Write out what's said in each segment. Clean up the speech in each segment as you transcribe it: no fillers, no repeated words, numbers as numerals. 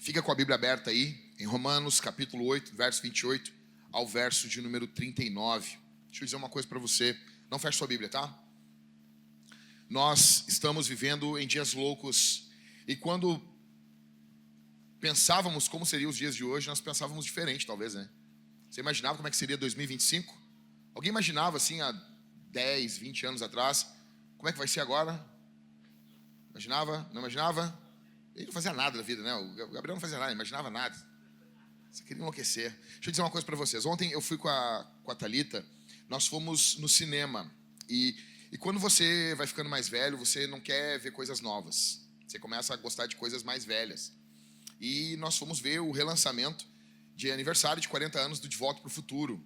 Fica com a Bíblia aberta aí, em Romanos, capítulo 8, verso 28, ao verso de número 39. Deixa eu dizer uma coisa para você. Não feche sua Bíblia, tá? Nós estamos vivendo em dias loucos. E quando pensávamos como seriam os dias de hoje, nós pensávamos diferente, talvez, né? Você imaginava como é que seria 2025? Alguém imaginava, assim, há 10, 20 anos atrás, como é que vai ser agora? Imaginava? Não imaginava? Ele não fazia nada da vida, né? O Gabriel não fazia nada, não imaginava nada. Você queria enlouquecer. Deixa eu dizer uma coisa para vocês. Ontem eu fui com a Thalita, nós fomos no cinema. E quando você vai ficando mais velho, você não quer ver coisas novas. Você começa a gostar de coisas mais velhas. E nós fomos ver o relançamento de aniversário de 40 anos do De Volta para o Futuro.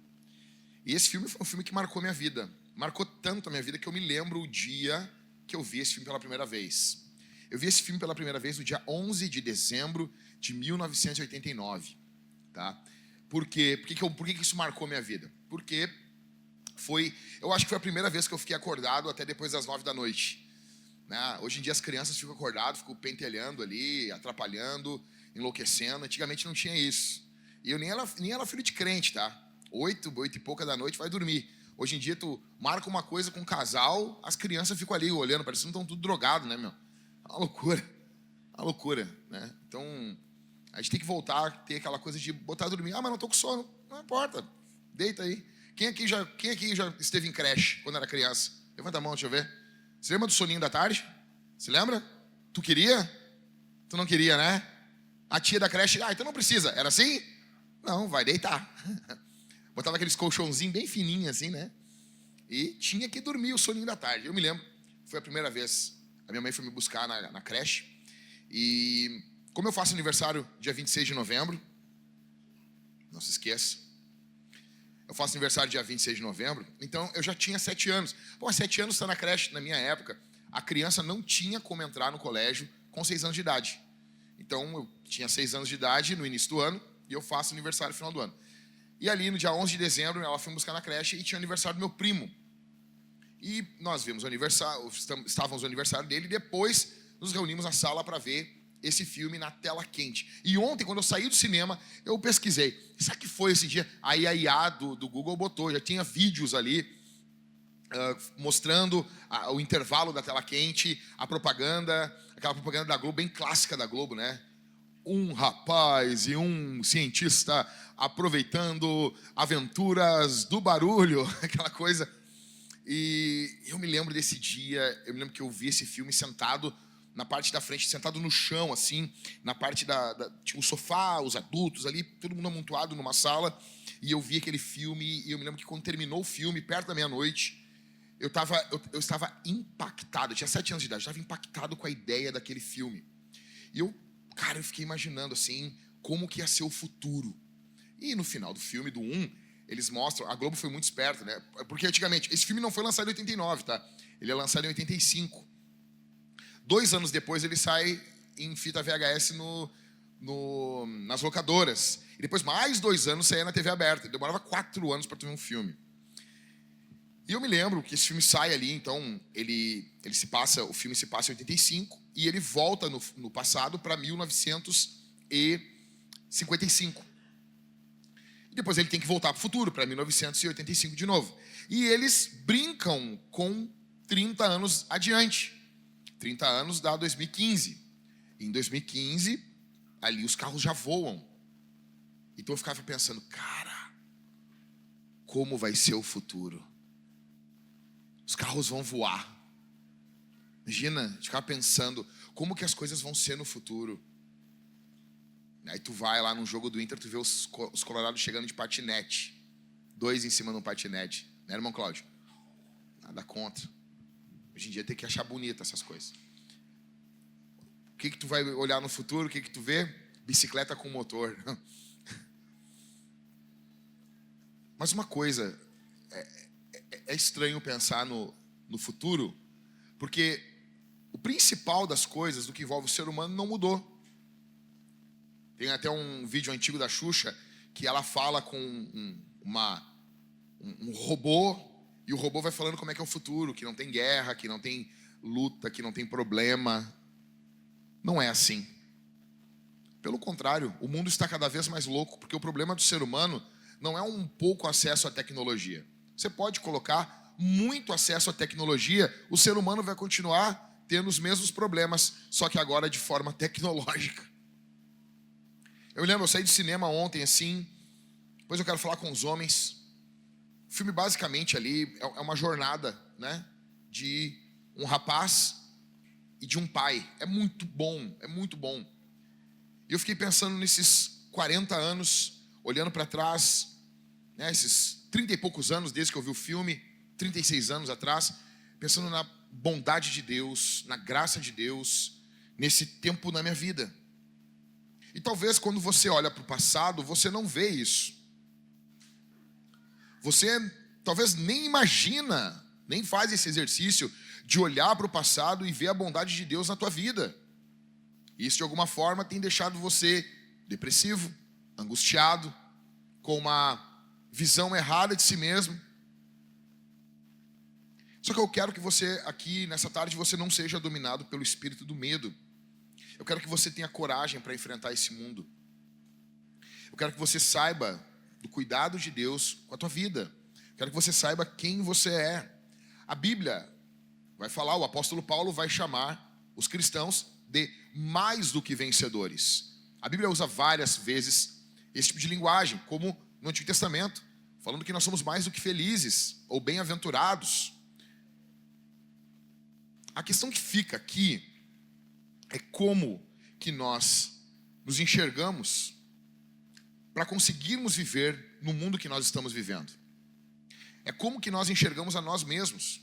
E esse filme foi um filme que marcou minha vida. Marcou tanto a minha vida que eu me lembro o dia que eu vi esse filme pela primeira vez. Eu vi esse filme pela primeira vez no dia 11 de dezembro de 1989. Tá? Por quê? Por que isso marcou minha vida? Porque eu acho que foi a primeira vez que eu fiquei acordado até depois das 9 da noite. Né? Hoje em dia as crianças ficam acordadas, ficam pentelhando ali, atrapalhando, enlouquecendo. Antigamente não tinha isso. E eu nem era filho de crente, tá? 8 e pouca da noite vai dormir. Hoje em dia tu marca uma coisa com um casal, as crianças ficam ali olhando, parecendo que estão tudo drogados, né, meu? É uma loucura, né? Então, a gente tem que voltar a ter aquela coisa de botar a dormir. Ah, mas não tô com sono. Não importa, deita aí. Quem aqui já esteve em creche quando era criança? Levanta a mão, deixa eu ver. Você lembra do soninho da tarde? Você lembra? Tu queria? Tu não queria, né? A tia da creche, então não precisa. Era assim? Não, vai deitar. Botava aqueles colchãozinhos bem fininhos assim, né? E tinha que dormir o soninho da tarde. Eu me lembro, foi a primeira vez. A minha mãe foi me buscar na creche. E como eu faço aniversário dia 26 de novembro, não se esqueça. Eu faço aniversário dia 26 de novembro, então eu já tinha 7 anos. Pô, 7 anos está na creche, na minha época. A criança não tinha como entrar no colégio com 6 anos de idade. Então eu tinha 6 anos de idade no início do ano e eu faço aniversário no final do ano. E ali no dia 11 de dezembro ela foi me buscar na creche e tinha aniversário do meu primo. E nós vimos o aniversário, estávamos no aniversário dele e depois nos reunimos na sala para ver esse filme na tela quente. E ontem, quando eu saí do cinema, eu pesquisei. Sabe o que foi esse dia? Aí a IA do Google botou, já tinha vídeos ali mostrando o intervalo da tela quente, a propaganda, aquela propaganda da Globo, bem clássica da Globo, né? Um rapaz e um cientista aproveitando aventuras do barulho, aquela coisa. E eu me lembro desse dia, eu me lembro que eu vi esse filme sentado na parte da frente, sentado no chão, assim, na parte tinha um sofá, os adultos ali, todo mundo amontoado numa sala, e eu vi aquele filme, e eu me lembro que quando terminou o filme, perto da meia-noite, eu estava impactado, eu tinha 7 anos de idade, eu estava impactado com a ideia daquele filme. E eu fiquei imaginando, assim, como que ia ser o futuro. E no final do filme, do 1, eles mostram, a Globo foi muito esperta, né? Porque antigamente, esse filme não foi lançado em 89, tá? Ele é lançado em 85. 2 anos depois ele sai em fita VHS nas locadoras. E depois mais 2 anos saía na TV aberta. Demorava 4 anos para ter um filme. E eu me lembro que esse filme sai ali, então o filme se passa em 85 e ele volta no passado para 1955. E depois ele tem que voltar para o futuro, para 1985 de novo. E eles brincam com 30 anos adiante. 30 anos dá 2015. Em 2015, ali os carros já voam. Então eu ficava pensando, cara, como vai ser o futuro? Os carros vão voar. Imagina, a gente ficava pensando, como que as coisas vão ser no futuro? Aí tu vai lá num jogo do Inter, tu vê os colorados chegando de patinete. 2 em cima de um patinete. Né, irmão Cláudio? Nada contra. Hoje em dia tem que achar bonito essas coisas. O que tu vai olhar no futuro? O que tu vê? Bicicleta com motor. Mas uma coisa, é estranho pensar no futuro, porque o principal das coisas, do que envolve o ser humano, não mudou. Tem até um vídeo antigo da Xuxa, que ela fala com um robô, e o robô vai falando como é que é o futuro, que não tem guerra, que não tem luta, que não tem problema. Não é assim. Pelo contrário, o mundo está cada vez mais louco, porque o problema do ser humano não é um pouco acesso à tecnologia. Você pode colocar muito acesso à tecnologia, o ser humano vai continuar tendo os mesmos problemas, só que agora de forma tecnológica. Eu me lembro, eu saí do cinema ontem assim, depois eu quero falar com os homens. O filme basicamente ali é uma jornada, né, de um rapaz e de um pai. É muito bom, é muito bom. E eu fiquei pensando nesses 40 anos, olhando para trás, né, esses 30 e poucos anos desde que eu vi o filme, 36 anos atrás, pensando na bondade de Deus, na graça de Deus, nesse tempo na minha vida. E talvez quando você olha para o passado, você não vê isso. Você talvez nem imagina, nem faz esse exercício de olhar para o passado e ver a bondade de Deus na tua vida. Isso de alguma forma tem deixado você depressivo, angustiado, com uma visão errada de si mesmo. Só que eu quero que você aqui nessa tarde você não seja dominado pelo espírito do medo. Eu quero que você tenha coragem para enfrentar esse mundo. Eu quero que você saiba do cuidado de Deus com a tua vida. Eu quero que você saiba quem você é. A Bíblia vai falar, o apóstolo Paulo vai chamar os cristãos de mais do que vencedores. A Bíblia usa várias vezes esse tipo de linguagem, como no Antigo Testamento, falando que nós somos mais do que felizes ou bem-aventurados. A questão que fica aqui é como que nós nos enxergamos para conseguirmos viver no mundo que nós estamos vivendo. É como que nós enxergamos a nós mesmos.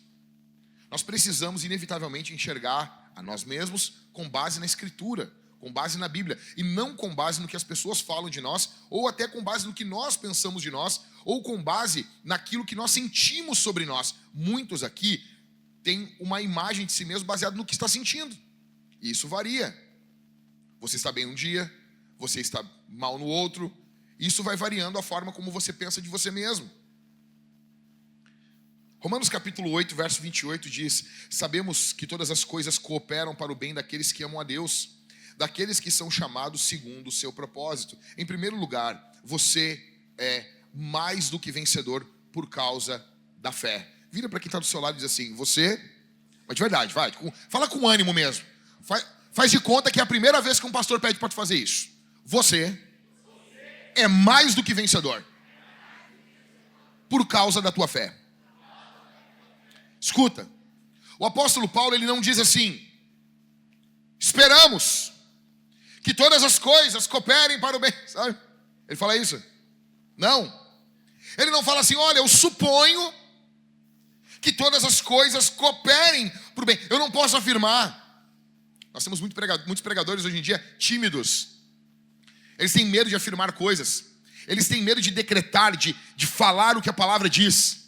Nós precisamos inevitavelmente enxergar a nós mesmos com base na Escritura, com base na Bíblia, e não com base no que as pessoas falam de nós, ou até com base no que nós pensamos de nós, ou com base naquilo que nós sentimos sobre nós. Muitos aqui têm uma imagem de si mesmo baseada no que está sentindo, e isso varia. Você está bem um dia, você está mal no outro, isso vai variando a forma como você pensa de você mesmo. Romanos capítulo 8, verso 28 diz: sabemos que todas as coisas cooperam para o bem daqueles que amam a Deus, daqueles que são chamados segundo o seu propósito. Em primeiro lugar, você é mais do que vencedor por causa da fé. Vira para quem está do seu lado e diz assim: você, mas de verdade, vai, fala com ânimo mesmo. Faz de conta que é a primeira vez que um pastor pede para tu fazer isso. Você é mais do que vencedor por causa da tua fé. Escuta, o apóstolo Paulo, ele não diz assim: esperamos que todas as coisas cooperem para o bem, sabe? Ele fala isso? Não. Ele não fala assim: olha, eu suponho que todas as coisas cooperem para o bem. Eu não posso afirmar. Nós temos muitos pregadores hoje em dia tímidos. Eles têm medo de afirmar coisas. Eles têm medo de decretar, de falar o que a palavra diz.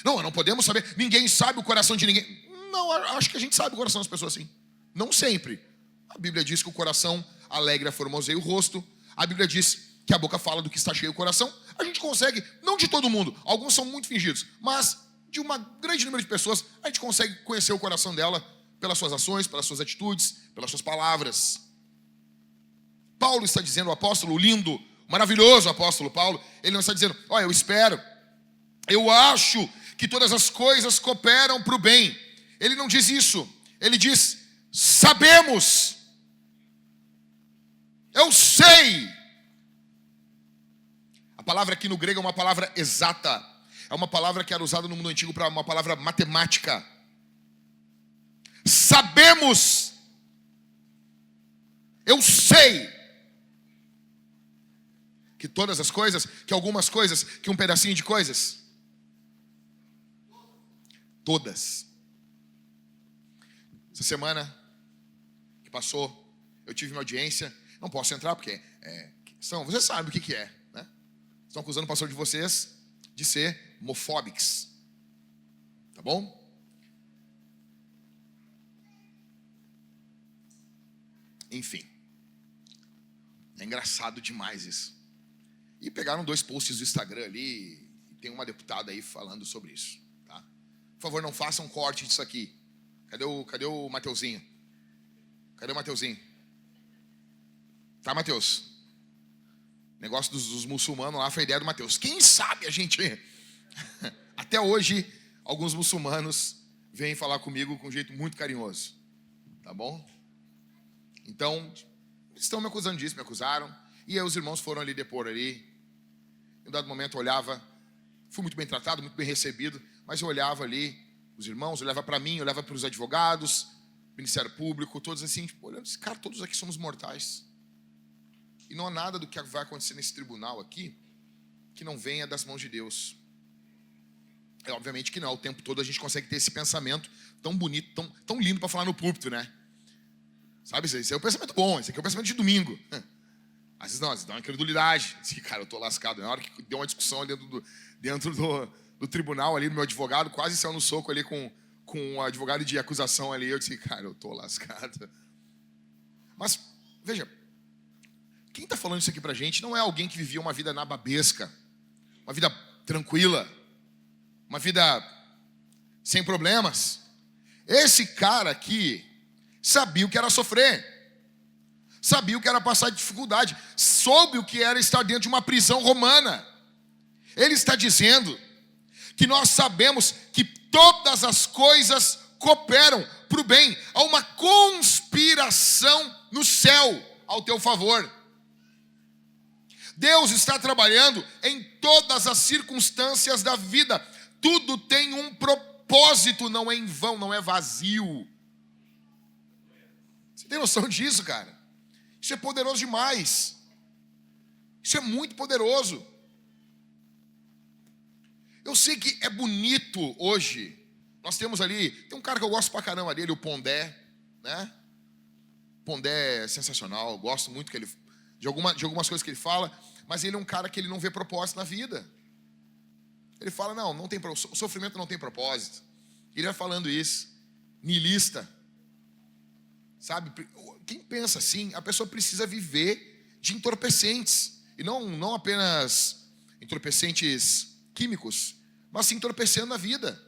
Não podemos saber. Ninguém sabe o coração de ninguém. Não, acho que a gente sabe o coração das pessoas sim. Não sempre. A Bíblia diz que o coração alegra, formoseia o rosto. A Bíblia diz que a boca fala do que está cheio o coração. A gente consegue, não de todo mundo, alguns são muito fingidos, mas de uma grande número de pessoas, a gente consegue conhecer o coração dela pelas suas ações, pelas suas atitudes, pelas suas palavras. Paulo está dizendo, o apóstolo lindo, maravilhoso apóstolo Paulo, ele não está dizendo: olha, eu espero, eu acho que todas as coisas cooperam para o bem. Ele não diz isso. Ele diz: sabemos. Eu sei. A palavra aqui no grego é uma palavra exata. É uma palavra que era usada no mundo antigo para uma palavra matemática. Sabemos. Eu sei que todas as coisas, que algumas coisas, que um pedacinho de coisas. Todas. Essa semana que passou, eu tive uma audiência. Não posso entrar porque você sabe o que é, né? Estão acusando o pastor de vocês de ser homofóbicos. Tá bom? Enfim. É engraçado demais isso. E pegaram 2 posts do Instagram ali, e tem uma deputada aí falando sobre isso, tá? Por favor, não façam um corte disso aqui. Cadê o Mateuzinho? Cadê o Mateuzinho? Tá, Mateus? Negócio dos muçulmanos lá foi a ideia do Mateus. Quem sabe a gente... Até hoje, alguns muçulmanos vêm falar comigo com um jeito muito carinhoso. Tá bom? Então, estão me acusando disso, me acusaram. E aí os irmãos foram ali depor ali. Em um dado momento eu olhava, fui muito bem tratado, muito bem recebido, mas eu olhava ali, os irmãos, olhava para mim, olhava para os advogados, Ministério Público, todos assim, tipo, olhando, esse cara, todos aqui somos mortais. E não há nada do que vai acontecer nesse tribunal aqui que não venha das mãos de Deus. É obviamente que não, o tempo todo a gente consegue ter esse pensamento tão bonito, tão lindo para falar no púlpito, né? Sabe, esse é o pensamento bom, esse aqui é o pensamento de domingo. Às vezes não, às vezes dá uma incredulidade. Assim, cara, eu tô lascado. Na hora que deu uma discussão ali dentro do tribunal ali, do meu advogado, quase saiu no soco ali com o advogado de acusação ali. Eu disse, cara, eu tô lascado. Mas, veja, quem está falando isso aqui pra gente não é alguém que vivia uma vida nababesca, uma vida tranquila, uma vida sem problemas. Esse cara aqui sabia o que era sofrer, sabia o que era passar dificuldade, soube o que era estar dentro de uma prisão romana. Ele está dizendo que nós sabemos que todas as coisas cooperam para o bem. Há uma conspiração no céu ao teu favor. Deus está trabalhando em todas as circunstâncias da vida. Tudo tem um propósito, não é em vão, não é vazio. Você tem noção disso, cara? Isso é poderoso demais. Isso é muito poderoso. Eu sei que é bonito hoje. Nós temos ali, tem um cara que eu gosto pra caramba dele, o Pondé, né? Pondé é sensacional, eu gosto muito de algumas coisas que ele fala, mas ele é um cara que ele não vê propósito na vida. Ele fala, não tem, o sofrimento não tem propósito. Ele vai falando isso, niilista. Sabe, quem pensa assim, a pessoa precisa viver de entorpecentes. E não apenas entorpecentes químicos, mas se entorpecendo na vida.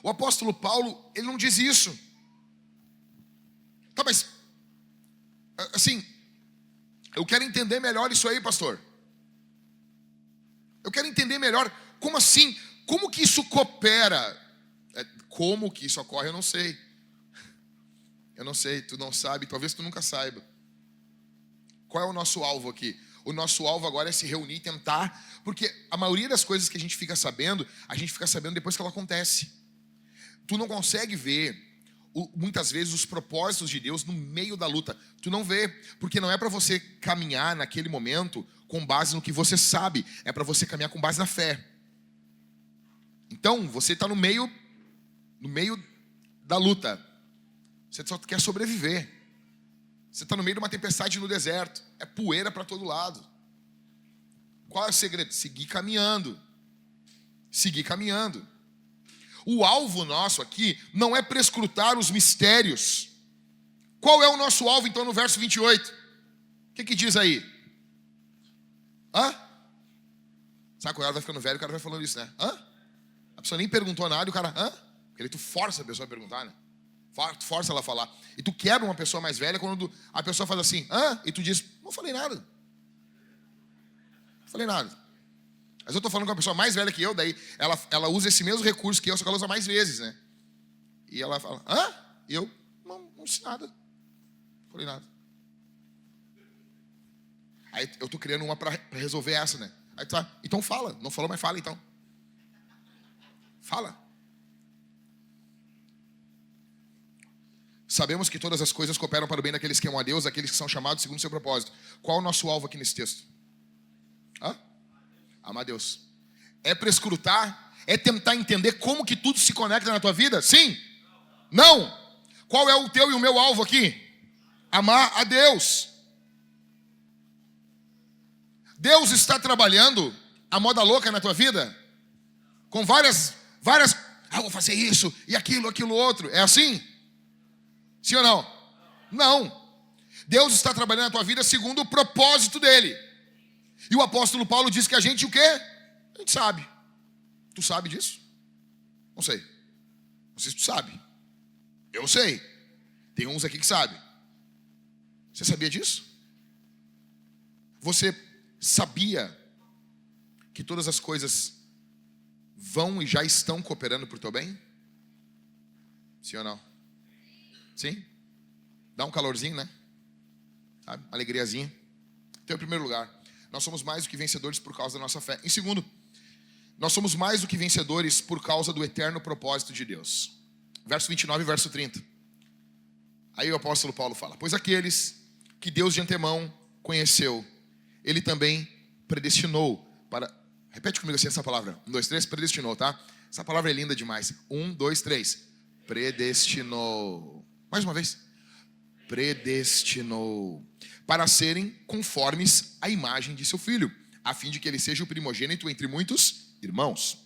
O apóstolo Paulo, ele não diz isso. Tá, mas assim, eu quero entender melhor isso aí, pastor. Eu quero entender melhor, como assim? Como que isso coopera? Como que isso ocorre, eu não sei. Eu não sei, tu não sabe, talvez tu nunca saiba. Qual é o nosso alvo aqui? O nosso alvo agora é se reunir e tentar, porque a maioria das coisas que a gente fica sabendo depois que ela acontece. Tu não consegue ver, muitas vezes, os propósitos de Deus no meio da luta. Tu não vê, porque não é para você caminhar naquele momento com base no que você sabe, é para você caminhar com base na fé. Então, você está no meio da luta. Você só quer sobreviver. Você está no meio de uma tempestade no deserto. É poeira para todo lado. Qual é o segredo? Seguir caminhando. Seguir caminhando. O alvo nosso aqui não é prescrutar os mistérios. Qual é o nosso alvo, então, no verso 28? O que diz aí? Sabe quando ela vai ficando velho, o cara vai falando isso, né? A pessoa nem perguntou nada e o cara, Porque aí tu força a pessoa a perguntar, né? Tu força ela a falar. E tu quebra uma pessoa mais velha quando a pessoa faz assim, e tu diz, não falei nada. Não falei nada. Mas eu estou falando com uma pessoa mais velha que eu, daí ela usa esse mesmo recurso que eu, só que ela usa mais vezes, né? E ela fala, E eu, não disse nada. Não falei nada. Aí eu estou criando uma para resolver essa, né? Aí tu então fala. Não falou, mas fala então. Fala. Sabemos que todas as coisas cooperam para o bem daqueles que amam a Deus, daqueles que são chamados segundo o seu propósito. Qual é o nosso alvo aqui nesse texto? Amar a Deus. É prescrutar? É tentar entender como que tudo se conecta na tua vida? Sim? Não? Qual é o teu e o meu alvo aqui? Amar a Deus. Deus está trabalhando a moda louca na tua vida? Com várias, vou fazer isso e aquilo outro. É assim? Sim ou não? Não. Deus está trabalhando na tua vida segundo o propósito dele. E o apóstolo Paulo diz que a gente o quê? A gente sabe. Tu sabe disso? Não sei. Não sei se tu sabe. Eu sei. Tem uns aqui que sabem. Você sabia disso? Você sabia que todas as coisas vão e já estão cooperando para o teu bem? Sim ou não? Sim? Dá um calorzinho, né? Sabe? Alegriazinha. Então, em primeiro lugar, nós somos mais do que vencedores por causa da nossa fé. Em segundo, nós somos mais do que vencedores por causa do eterno propósito de Deus. Verso 29 e verso 30. Aí o apóstolo Paulo fala: pois aqueles que Deus de antemão conheceu, Ele também predestinou para... Repete comigo assim essa palavra. 1, 2, 3, predestinou, tá? Essa palavra é linda demais. 1, 2, 3. Predestinou. Mais uma vez. Predestinou. Para serem conformes à imagem de seu Filho, a fim de que ele seja o primogênito entre muitos irmãos.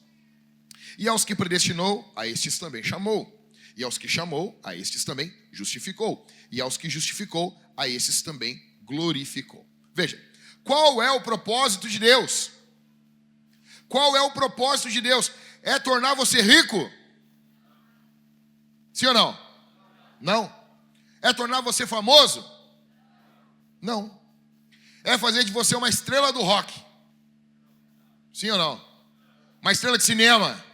E aos que predestinou, a estes também chamou. E aos que chamou, a estes também justificou. E aos que justificou, a estes também glorificou. Veja, qual é o propósito de Deus? Qual é o propósito de Deus? É tornar você rico? Sim ou não? Não. É tornar você famoso? Não. É fazer de você uma estrela do rock? Sim ou não? Uma estrela de cinema?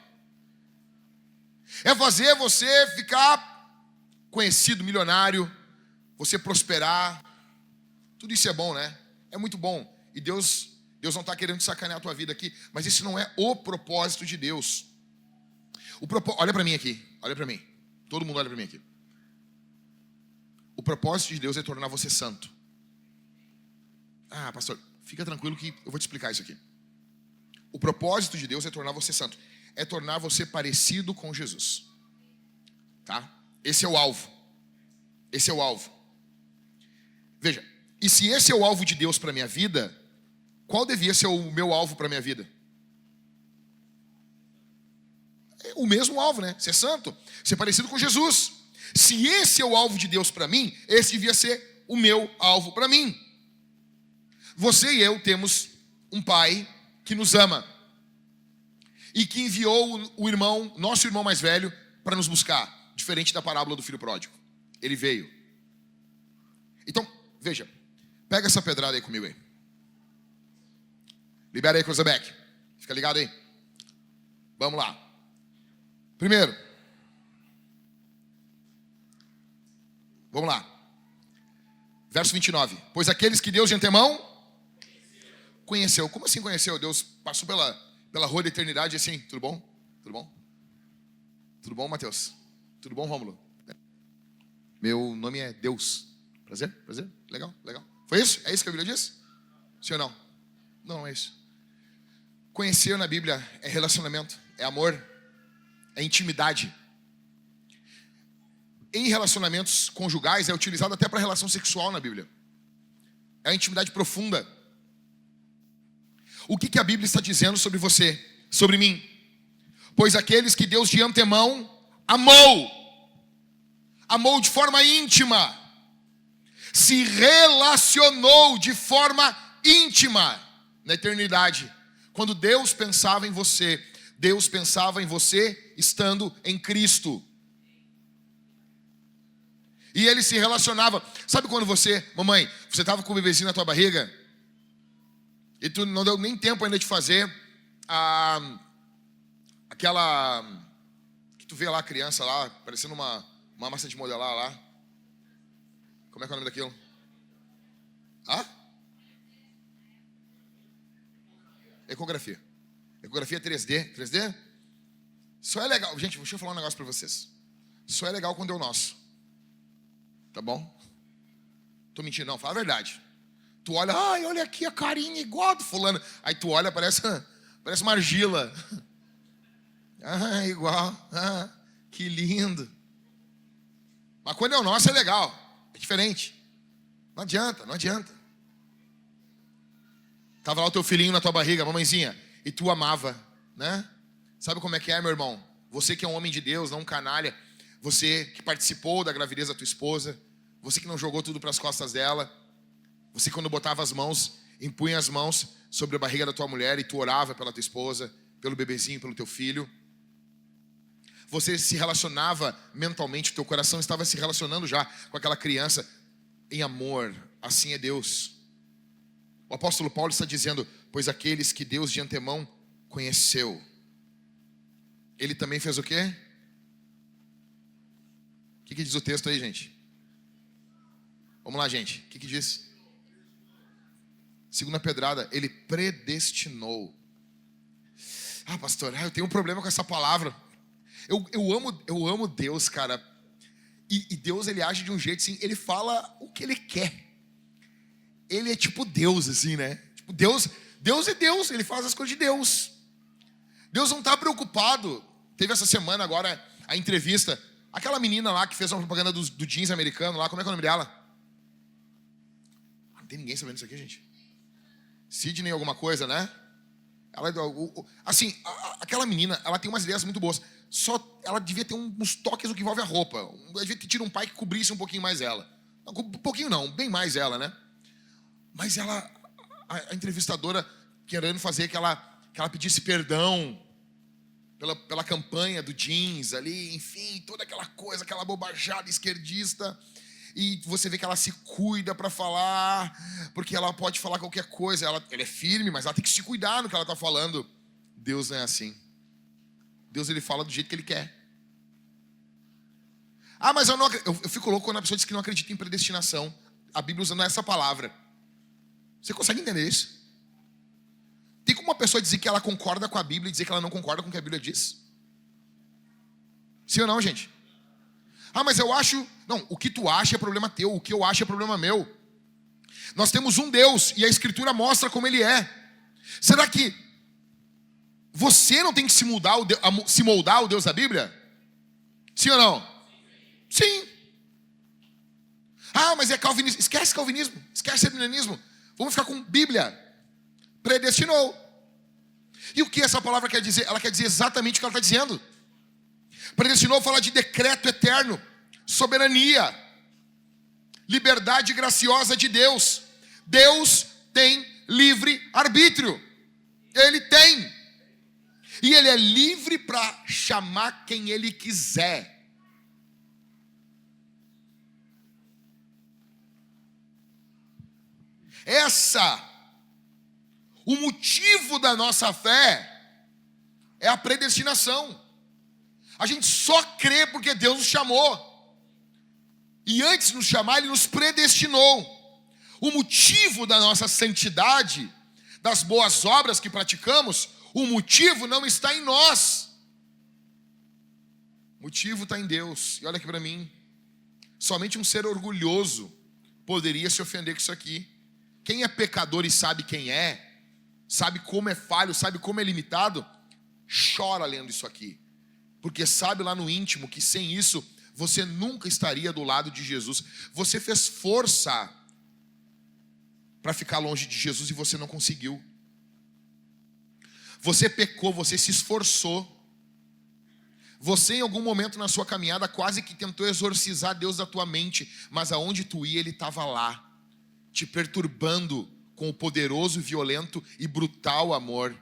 É fazer você ficar conhecido, milionário, você prosperar. Tudo isso é bom, né? É muito bom. E Deus não está querendo sacanear a tua vida aqui, mas isso não é o propósito de Deus. Olha para mim aqui, olha para mim. Todo mundo olha para mim aqui. O propósito de Deus é tornar você santo. Ah, pastor, fica tranquilo que eu vou te explicar isso aqui. O propósito de Deus é tornar você santo. É tornar você parecido com Jesus. Tá? Esse é o alvo. Esse é o alvo. Veja, e se esse é o alvo de Deus para a minha vida, qual devia ser o meu alvo para a minha vida? É o mesmo alvo, né? Ser santo, ser parecido com Jesus. Se esse é o alvo de Deus para mim, esse devia ser o meu alvo para mim. Você e eu temos um pai que nos ama e que enviou o irmão, nosso irmão mais velho, para nos buscar, diferente da parábola do filho pródigo. Ele veio. Então, veja, pega essa pedrada aí comigo aí. Libera aí, Cruzebeck. Fica ligado aí. Vamos lá. Primeiro, vamos lá. Verso 29. Pois aqueles que Deus de antemão conheceu. Como assim conheceu? Deus passou pela rua da eternidade assim. Tudo bom? Tudo bom? Tudo bom, Mateus? Tudo bom, Rômulo? Meu nome é Deus. Prazer? Prazer? Legal? Legal. Foi isso? É isso que a Bíblia diz? Sim ou não? Não é isso. Conhecer na Bíblia é relacionamento, é amor, é intimidade. Em relacionamentos conjugais é utilizado até para relação sexual na Bíblia. É a intimidade profunda. O que a Bíblia está dizendo sobre você, sobre mim? Pois aqueles que Deus de antemão amou de forma íntima, se relacionou de forma íntima na eternidade. Quando Deus pensava em você estando em Cristo. E Ele se relacionava. Sabe quando mamãe, você estava com o bebezinho na tua barriga e tu não deu nem tempo ainda de fazer aquela que tu vê lá a criança lá, parecendo uma massa de modelar lá. Como é que é o nome daquilo? Ecografia. Ecografia 3D. 3D? Só é legal. Gente, deixa eu falar um negócio pra vocês. Só é legal quando é o nosso. Tá bom? Tô mentindo, não. Fala a verdade. Tu olha, olha aqui a carinha igual a do fulano. Aí tu olha, parece uma argila. Igual. Que lindo. Mas quando é o nosso é legal. É diferente. Não adianta. Tava lá o teu filhinho na tua barriga, mamãezinha, e tu amava, né? Sabe como é que é, meu irmão? Você que é um homem de Deus, não um canalha. Você que participou da gravidez da tua esposa. Você que não jogou tudo para as costas dela. Você quando botava as mãos, impunha as mãos sobre a barriga da tua mulher e tu orava pela tua esposa, pelo bebezinho, pelo teu filho. Você se relacionava mentalmente, o teu coração estava se relacionando já com aquela criança em amor. Assim é Deus. O apóstolo Paulo está dizendo: pois aqueles que Deus de antemão conheceu, Ele também fez o quê? O que diz o texto aí, gente? Vamos lá, gente. O que diz? Segunda pedrada, Ele predestinou. Ah, pastor, eu tenho um problema com essa palavra. Eu amo Deus, cara. E Deus, Ele age de um jeito assim, Ele fala o que Ele quer. Ele é tipo Deus, assim, né? Tipo, Deus é Deus, Ele faz as coisas de Deus. Deus não está preocupado. Teve essa semana agora a entrevista. Aquela menina lá que fez uma propaganda do jeans americano lá, como é que é o nome dela? Não tem ninguém sabendo isso aqui, gente. Sidney alguma coisa, né? Assim, aquela menina, ela tem umas ideias muito boas. Só ela devia ter uns toques no que envolve a roupa. Ela devia ter tido um pai que cobrisse um pouquinho mais ela. Um pouquinho não, bem mais ela, né? Mas ela, a entrevistadora, querendo fazer que ela pedisse perdão pela campanha do jeans ali, enfim, toda aquela coisa, aquela bobajada esquerdista. E você vê que ela se cuida para falar, porque ela pode falar qualquer coisa. Ela é firme, mas ela tem que se cuidar no que ela está falando. Deus não é assim. Deus, Ele fala do jeito que Ele quer. Ah, mas eu fico louco quando a pessoa diz que não acredita em predestinação. A Bíblia usando essa palavra. Você consegue entender isso? Tem como uma pessoa dizer que ela concorda com a Bíblia e dizer que ela não concorda com o que a Bíblia diz? Sim ou não, gente? Ah, mas eu acho... Não, o que tu acha é problema teu. O que eu acho é problema meu. Nós temos um Deus e a Escritura mostra como Ele é. Será que você não tem que se moldar ao Deus da Bíblia? Sim ou não? Sim. Ah, mas é calvinismo. Esquece calvinismo. Esquece arminianismo. Vamos ficar com Bíblia. Predestinou. E o que essa palavra quer dizer? Ela quer dizer exatamente o que ela está dizendo. Predestinou fala de decreto eterno, soberania, liberdade graciosa de Deus. Deus tem livre arbítrio. Ele tem. E Ele é livre para chamar quem Ele quiser. O motivo da nossa fé é a predestinação. A gente só crê porque Deus nos chamou. E antes de nos chamar, Ele nos predestinou. O motivo da nossa santidade, das boas obras que praticamos, o motivo não está em nós. O motivo está em Deus. E olha aqui para mim. Somente um ser orgulhoso poderia se ofender com isso aqui. Quem é pecador e sabe quem é, sabe como é falho, sabe como é limitado, chora lendo isso aqui. Porque sabe lá no íntimo que sem isso, você nunca estaria do lado de Jesus. Você fez força para ficar longe de Jesus e você não conseguiu. Você pecou, você se esforçou. Você em algum momento na sua caminhada quase que tentou exorcizar Deus da tua mente. Mas aonde tu ia, Ele estava lá, te perturbando com o poderoso, violento e brutal amor.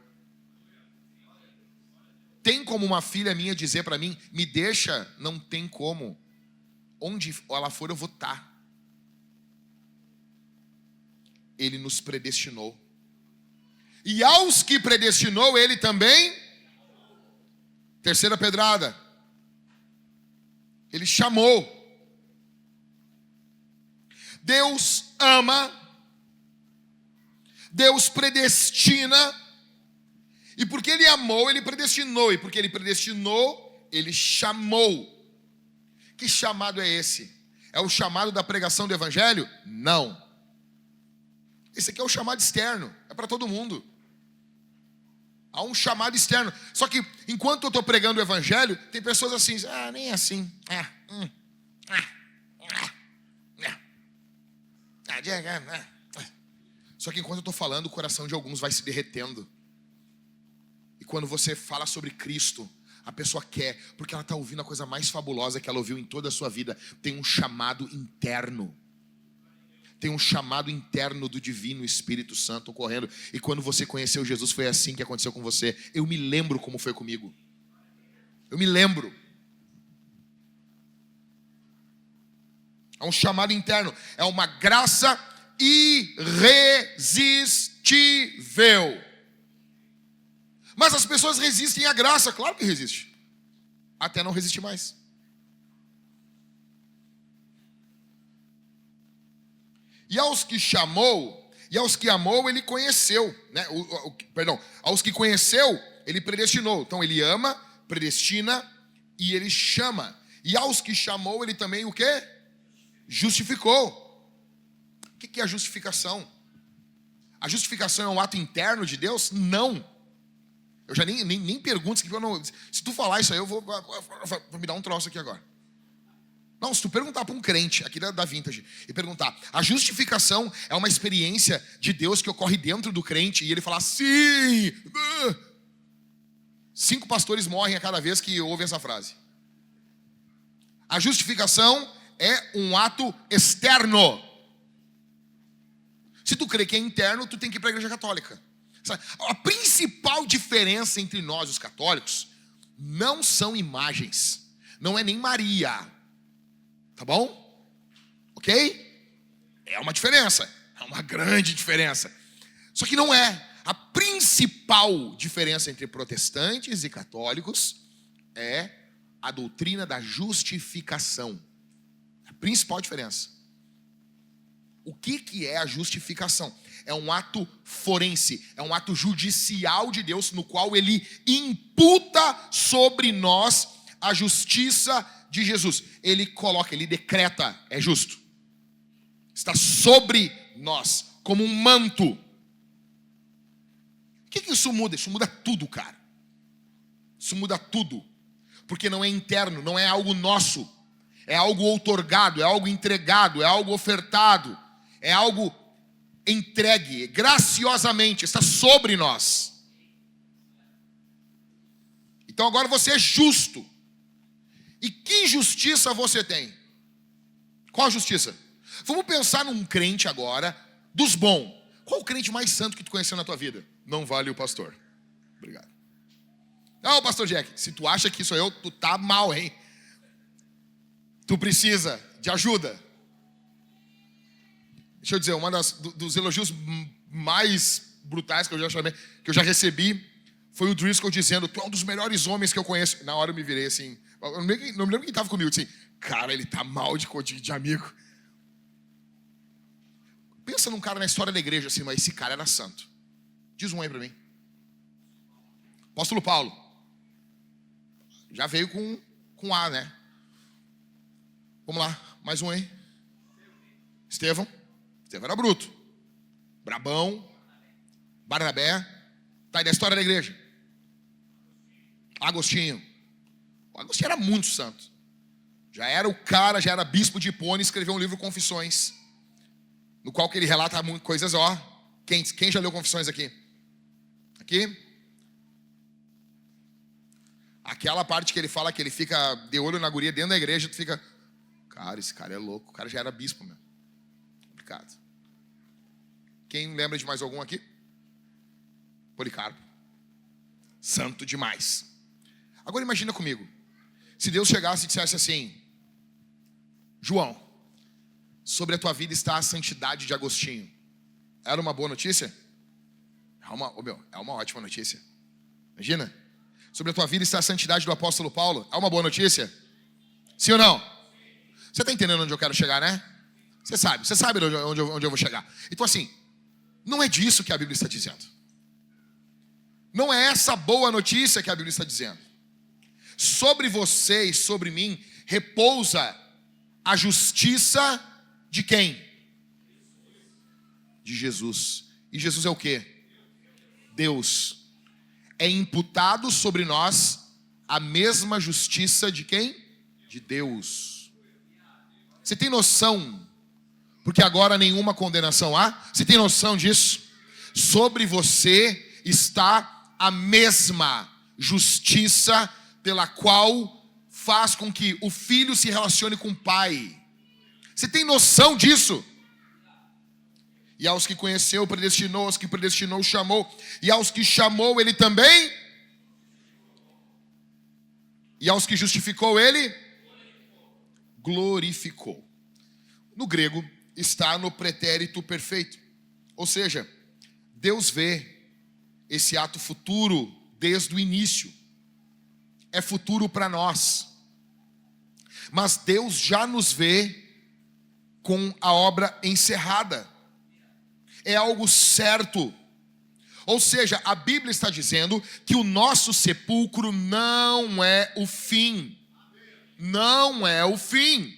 Tem como uma filha minha dizer para mim, me deixa? Não tem como. Onde ela for eu vou estar. Ele nos predestinou. E aos que predestinou, Ele também. Terceira pedrada. Ele chamou. Deus ama. Deus predestina. E porque Ele amou, Ele predestinou. E porque Ele predestinou, Ele chamou. Que chamado é esse? É o chamado da pregação do Evangelho? Não. Esse aqui é o chamado externo. É para todo mundo. Há um chamado externo. Só que enquanto eu estou pregando o Evangelho, tem pessoas assim, nem assim. Só que enquanto eu estou falando, o coração de alguns vai se derretendo. E quando você fala sobre Cristo, a pessoa quer, porque ela está ouvindo a coisa mais fabulosa que ela ouviu em toda a sua vida. Tem um chamado interno. Tem um chamado interno do Divino Espírito Santo ocorrendo. E quando você conheceu Jesus, foi assim que aconteceu com você. Eu me lembro como foi comigo. Eu me lembro. É um chamado interno. É uma graça irresistível. Mas as pessoas resistem à graça, claro que resiste. Até não resistir mais. E aos que chamou, e aos que amou, ele conheceu, né? Aos que conheceu, ele predestinou. Então ele ama, predestina e ele chama. E aos que chamou, ele também o quê? Justificou. O que é a justificação? A justificação é um ato interno de Deus? Não. Eu já nem pergunto, se tu falar isso aí, eu vou me dar um troço aqui agora. Não, se tu perguntar para um crente aqui da Vintage e perguntar, a justificação é uma experiência de Deus que ocorre dentro do crente, e ele falar sim, 5 pastores morrem a cada vez que ouvem essa frase. A justificação é um ato externo. Se tu crê que é interno, tu tem que ir para a igreja católica. A principal diferença entre nós, os católicos, não são imagens, não é nem Maria. Tá bom? Ok? É uma diferença. É uma grande diferença. Só que não é. A principal diferença entre protestantes e católicos é a doutrina da justificação. A principal diferença. O que é a justificação? É um ato forense, é um ato judicial de Deus, no qual ele imputa sobre nós a justiça de Jesus. Ele coloca, ele decreta, é justo. Está sobre nós, como um manto. O que isso muda? Isso muda tudo, cara. Isso muda tudo. Porque não é interno, não é algo nosso. É algo outorgado, é algo entregado, é algo ofertado. É algo entregue, graciosamente, está sobre nós. Então agora você é justo. E que justiça você tem? Qual a justiça? Vamos pensar num crente agora, dos bons. Qual o crente mais santo que tu conheceu na tua vida? Não vale o pastor. Obrigado. Não, pastor Jack, se tu acha que sou eu, tu tá mal, hein? Tu precisa de ajuda. Deixa eu dizer, uma dos elogios mais brutais que eu já recebi, foi o Driscoll dizendo, tu é um dos melhores homens que eu conheço. Na hora eu me virei assim, não me lembro quem estava comigo, assim, cara, ele tá mal de amigo. Pensa num cara na história da igreja assim, mas esse cara era santo. Diz um aí pra mim. Apóstolo Paulo. Já veio com A, né? Vamos lá, mais um aí. Estevão era bruto. Brabão. Barnabé. Tá aí da história da igreja. Agostinho. O Agostinho era muito santo. Já era o cara, já era bispo de Hipona, escreveu um livro Confissões, no qual que ele relata coisas, ó. Quem já leu Confissões aqui? Aqui? Aquela parte que ele fala que ele fica de olho na guria dentro da igreja, tu fica, cara, esse cara é louco. O cara já era bispo, meu. Complicado. Quem lembra de mais algum aqui? Policarpo. Santo demais. Agora imagina comigo. Se Deus chegasse e dissesse assim, João, sobre a tua vida está a santidade de Agostinho. Era uma boa notícia? É uma ótima notícia. Imagina. Sobre a tua vida está a santidade do apóstolo Paulo. É uma boa notícia? Sim ou não? Você está entendendo onde eu quero chegar, né? Você sabe onde eu vou chegar. Então assim, não é disso que a Bíblia está dizendo. Não é essa boa notícia que a Bíblia está dizendo. Sobre você e sobre mim repousa a justiça de quem? De Jesus. E Jesus é o quê? Deus. É imputado sobre nós a mesma justiça de quem? De Deus. Você tem noção? Porque agora nenhuma condenação há. Você tem noção disso? Sobre você está a mesma justiça pela qual faz com que o filho se relacione com o pai. Você tem noção disso? E aos que conheceu, predestinou, aos que predestinou, chamou. E aos que chamou, ele também. E aos que justificou, ele glorificou. No grego, está no pretérito perfeito. Ou seja, Deus vê esse ato futuro desde o início. É futuro para nós. Mas Deus já nos vê com a obra encerrada. É algo certo. Ou seja, a Bíblia está dizendo que o nosso sepulcro não é o fim. Não é o fim.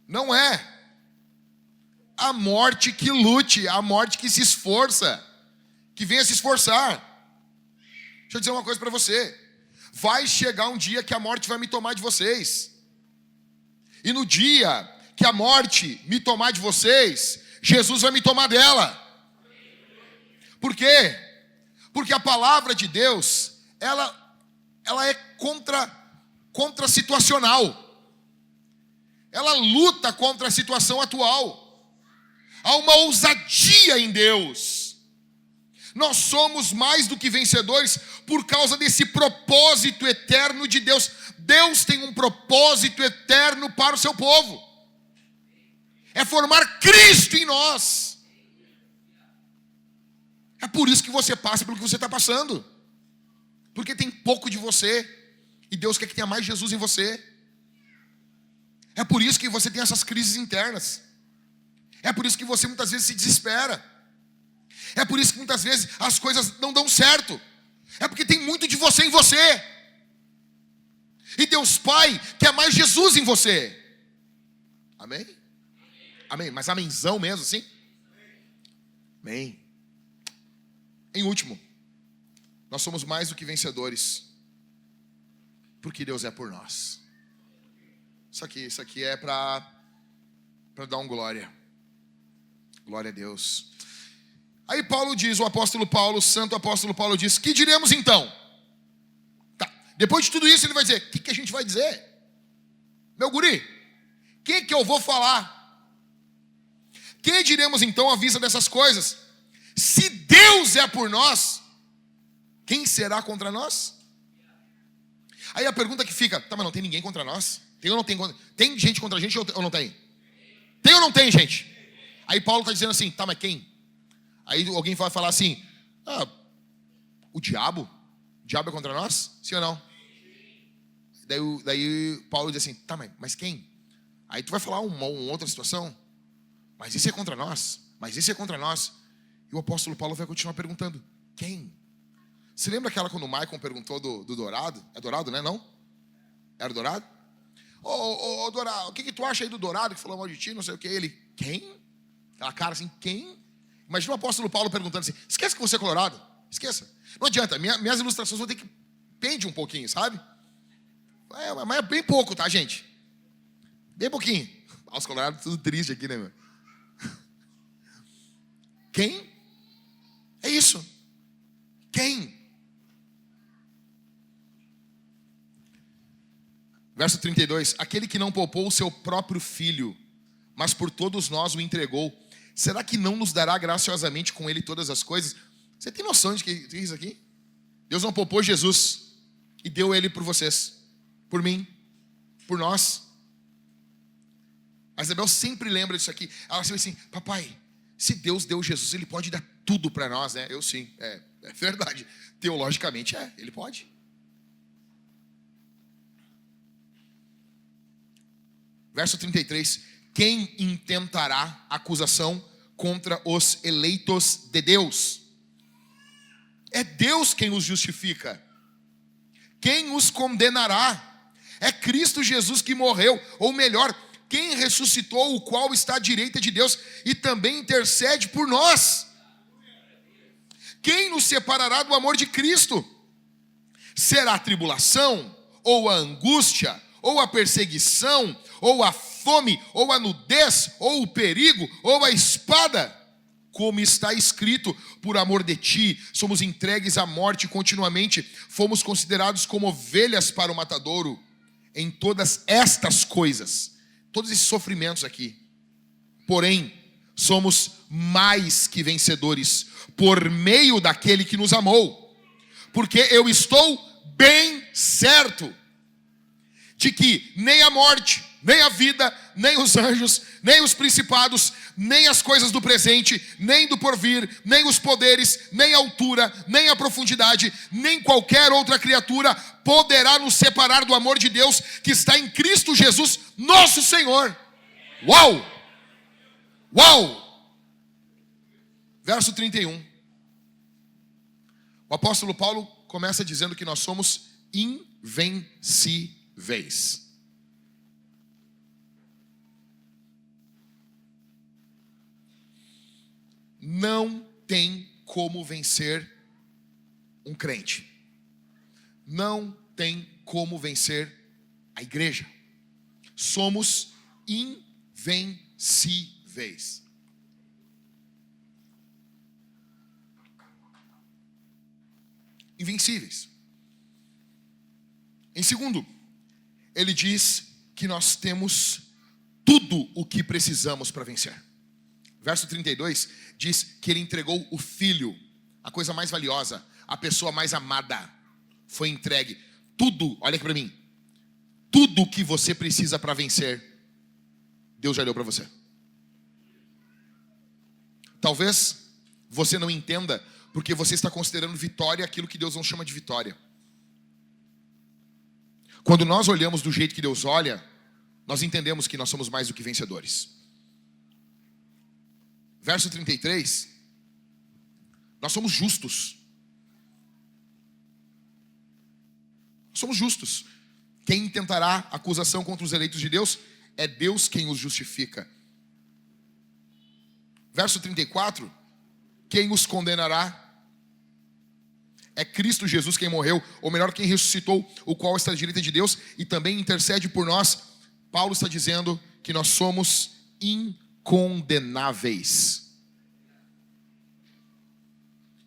Não é. A morte que lute, a morte que se esforça, que venha se esforçar. Deixa eu dizer uma coisa para você. Vai chegar um dia que a morte vai me tomar de vocês. E no dia que a morte me tomar de vocês, Jesus vai me tomar dela. Por quê? Porque a palavra de Deus, ela é contra-situacional. Ela luta contra a situação atual. Há uma ousadia em Deus. Nós somos mais do que vencedores por causa desse propósito eterno de Deus. Deus tem um propósito eterno para o seu povo. É formar Cristo em nós. É por isso que você passa pelo que você está passando. Porque tem pouco de você. E Deus quer que tenha mais Jesus em você. É por isso que você tem essas crises internas. É por isso que você muitas vezes se desespera. É por isso que muitas vezes as coisas não dão certo. É porque tem muito de você em você. E Deus Pai quer mais Jesus em você. Amém? Amém. Mas amenzão mesmo, assim? Amém. Em último, nós somos mais do que vencedores, porque Deus é por nós. Isso aqui é para dar um glória. Glória a Deus. Aí Paulo diz, o apóstolo Paulo, o santo apóstolo Paulo diz, que diremos então? Tá. Depois de tudo isso ele vai dizer, o que a gente vai dizer? Meu guri, o que eu vou falar? Que diremos então à vista dessas coisas? Se Deus é por nós, quem será contra nós? Aí a pergunta que fica, tá, mas não tem ninguém contra nós? Tem ou não tem? Tem gente contra a gente ou não tem? Tem ou não tem, gente? Aí Paulo está dizendo assim, tá, mas quem? Aí alguém vai falar assim, o diabo? O diabo é contra nós? Sim ou não? Daí Paulo diz assim, tá, mas quem? Aí tu vai falar uma outra situação, mas isso é contra nós? Mas isso é contra nós? E o apóstolo Paulo vai continuar perguntando, quem? Você lembra aquela quando o Maicon perguntou do Dourado? É Dourado, né? Não? Era Dourado? Ô Dourado, o que tu acha aí do Dourado que falou mal de ti, não sei o que? Ele, quem? Aquela cara assim, quem? Imagina o apóstolo Paulo perguntando assim, esquece que você é colorado, esqueça. Não adianta, minhas ilustrações vão ter que pende um pouquinho, sabe? Mas é bem pouco, tá, gente? Bem pouquinho. Os colorados tudo triste aqui, né, meu? Quem? É isso. Quem? Verso 32. Aquele que não poupou o seu próprio filho, mas por todos nós o entregou, será que não nos dará graciosamente com ele todas as coisas? Você tem noção de que é isso aqui? Deus não poupou Jesus e deu ele por vocês, por mim, por nós. A Isabel sempre lembra disso aqui. Ela sempre assim, papai, se Deus deu Jesus, ele pode dar tudo para nós, né? Eu sim, é verdade. Teologicamente ele pode. Verso 33. Quem intentará acusação contra os eleitos de Deus? É Deus quem os justifica. Quem os condenará? É Cristo Jesus que morreu, ou melhor, quem ressuscitou, o qual está à direita de Deus e também intercede por nós. Quem nos separará do amor de Cristo? Será a tribulação, ou a angústia, ou a perseguição, ou a fome, ou a nudez, ou o perigo, ou a espada? Como está escrito, por amor de ti, somos entregues à morte continuamente, fomos considerados como ovelhas para o matadouro. Em todas estas coisas, todos esses sofrimentos aqui, porém, somos mais que vencedores, por meio daquele que nos amou. Porque eu estou bem certo de que nem a morte, nem a vida, nem os anjos, nem os principados, nem as coisas do presente, nem do porvir, nem os poderes, nem a altura, nem a profundidade, nem qualquer outra criatura poderá nos separar do amor de Deus que está em Cristo Jesus, nosso Senhor. Uau! Uau! Verso 31. O apóstolo Paulo começa dizendo que nós somos invencíveis. Não tem como vencer um crente. Não tem como vencer a igreja. Somos invencíveis. Invencíveis. Em segundo, ele diz que nós temos tudo o que precisamos para vencer. Verso 32 diz que ele entregou o Filho, a coisa mais valiosa, a pessoa mais amada, foi entregue. Tudo, olha aqui para mim, tudo o que você precisa para vencer, Deus já deu para você. Talvez você não entenda, porque você está considerando vitória aquilo que Deus não chama de vitória. Quando nós olhamos do jeito que Deus olha, nós entendemos que nós somos mais do que vencedores. Verso 33, nós somos justos. Somos justos. Quem intentará acusação contra os eleitos de Deus, é Deus quem os justifica. Verso 34, quem os condenará? É Cristo Jesus quem morreu, ou melhor, quem ressuscitou, o qual está à direita de Deus e também intercede por nós. Paulo está dizendo que nós somos incondenáveis.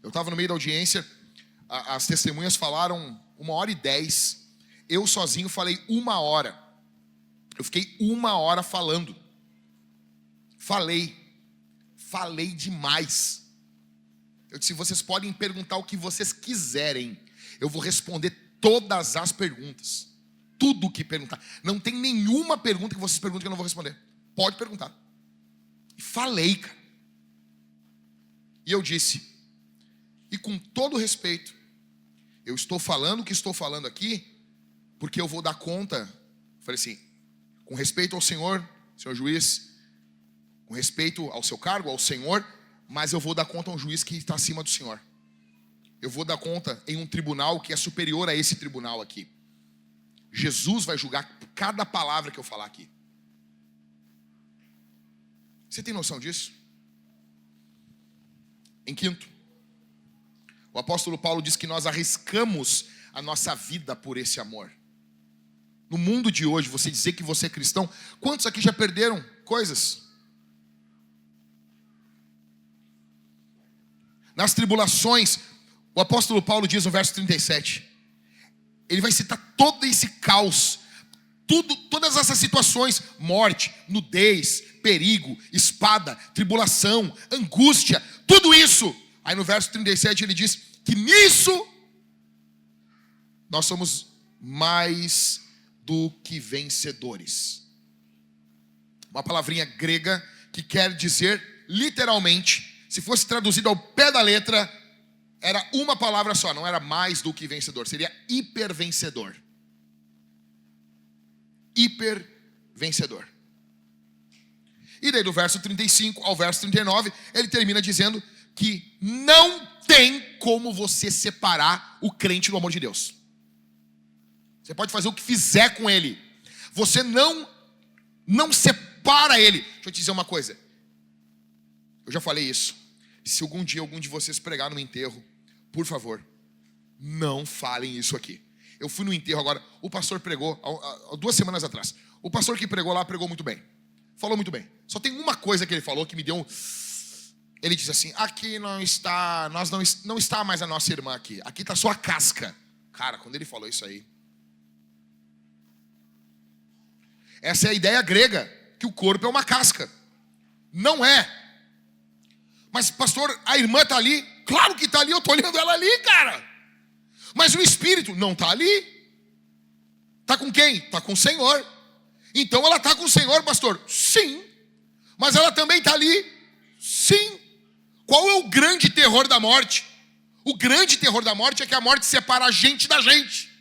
Eu estava no meio da audiência, as testemunhas falaram 1h10, eu sozinho falei 1 hora. Eu fiquei 1 hora falando. Falei demais. Eu disse, vocês podem perguntar o que vocês quiserem, eu vou responder todas as perguntas. Tudo o que perguntar. Não tem nenhuma pergunta que vocês perguntem que eu não vou responder. Pode perguntar. E falei, cara. E eu disse, e com todo respeito, eu estou falando o que estou falando aqui, porque eu vou dar conta. Falei assim, com respeito ao senhor juiz, com respeito ao seu cargo, ao senhor, mas eu vou dar conta a um juiz que está acima do senhor. Eu vou dar conta em um tribunal que é superior a esse tribunal aqui. Jesus vai julgar cada palavra que eu falar aqui. Você tem noção disso? Em quinto, o apóstolo Paulo diz que nós arriscamos a nossa vida por esse amor. No mundo de hoje, você dizer que você é cristão, quantos aqui já perderam coisas? Nas tribulações, o apóstolo Paulo diz no verso 37, ele vai citar todo esse caos, todas essas situações, morte, nudez, perigo, espada, tribulação, angústia, tudo isso. Aí no verso 37 ele diz que nisso nós somos mais do que vencedores. Uma palavrinha grega que quer dizer literalmente, se fosse traduzido ao pé da letra, era uma palavra só, não era mais do que vencedor, seria hipervencedor. Hipervencedor. E daí do verso 35 ao verso 39, ele termina dizendo que não tem como você separar o crente do amor de Deus. Você pode fazer o que fizer com ele, você não separa ele. Deixa eu te dizer uma coisa, eu já falei isso. Se algum dia algum de vocês pregar no enterro, por favor, não falem isso aqui. Eu fui no enterro agora, o pastor pregou há 2 semanas atrás. O pastor que pregou lá pregou muito bem. Falou muito bem. Só tem uma coisa que ele falou que me deu um... Ele disse assim, aqui não está mais a nossa irmã aqui. Aqui está só a casca. Cara, quando ele falou isso aí, essa é a ideia grega, que o corpo é uma casca. Não é. Mas pastor, a irmã está ali? Claro que está ali, eu estou olhando ela ali, cara. Mas o espírito não está ali. Está com quem? Está com o Senhor. Então ela está com o Senhor, pastor? Sim. Mas ela também está ali? Sim. Qual é o grande terror da morte? O grande terror da morte é que a morte separa a gente da gente.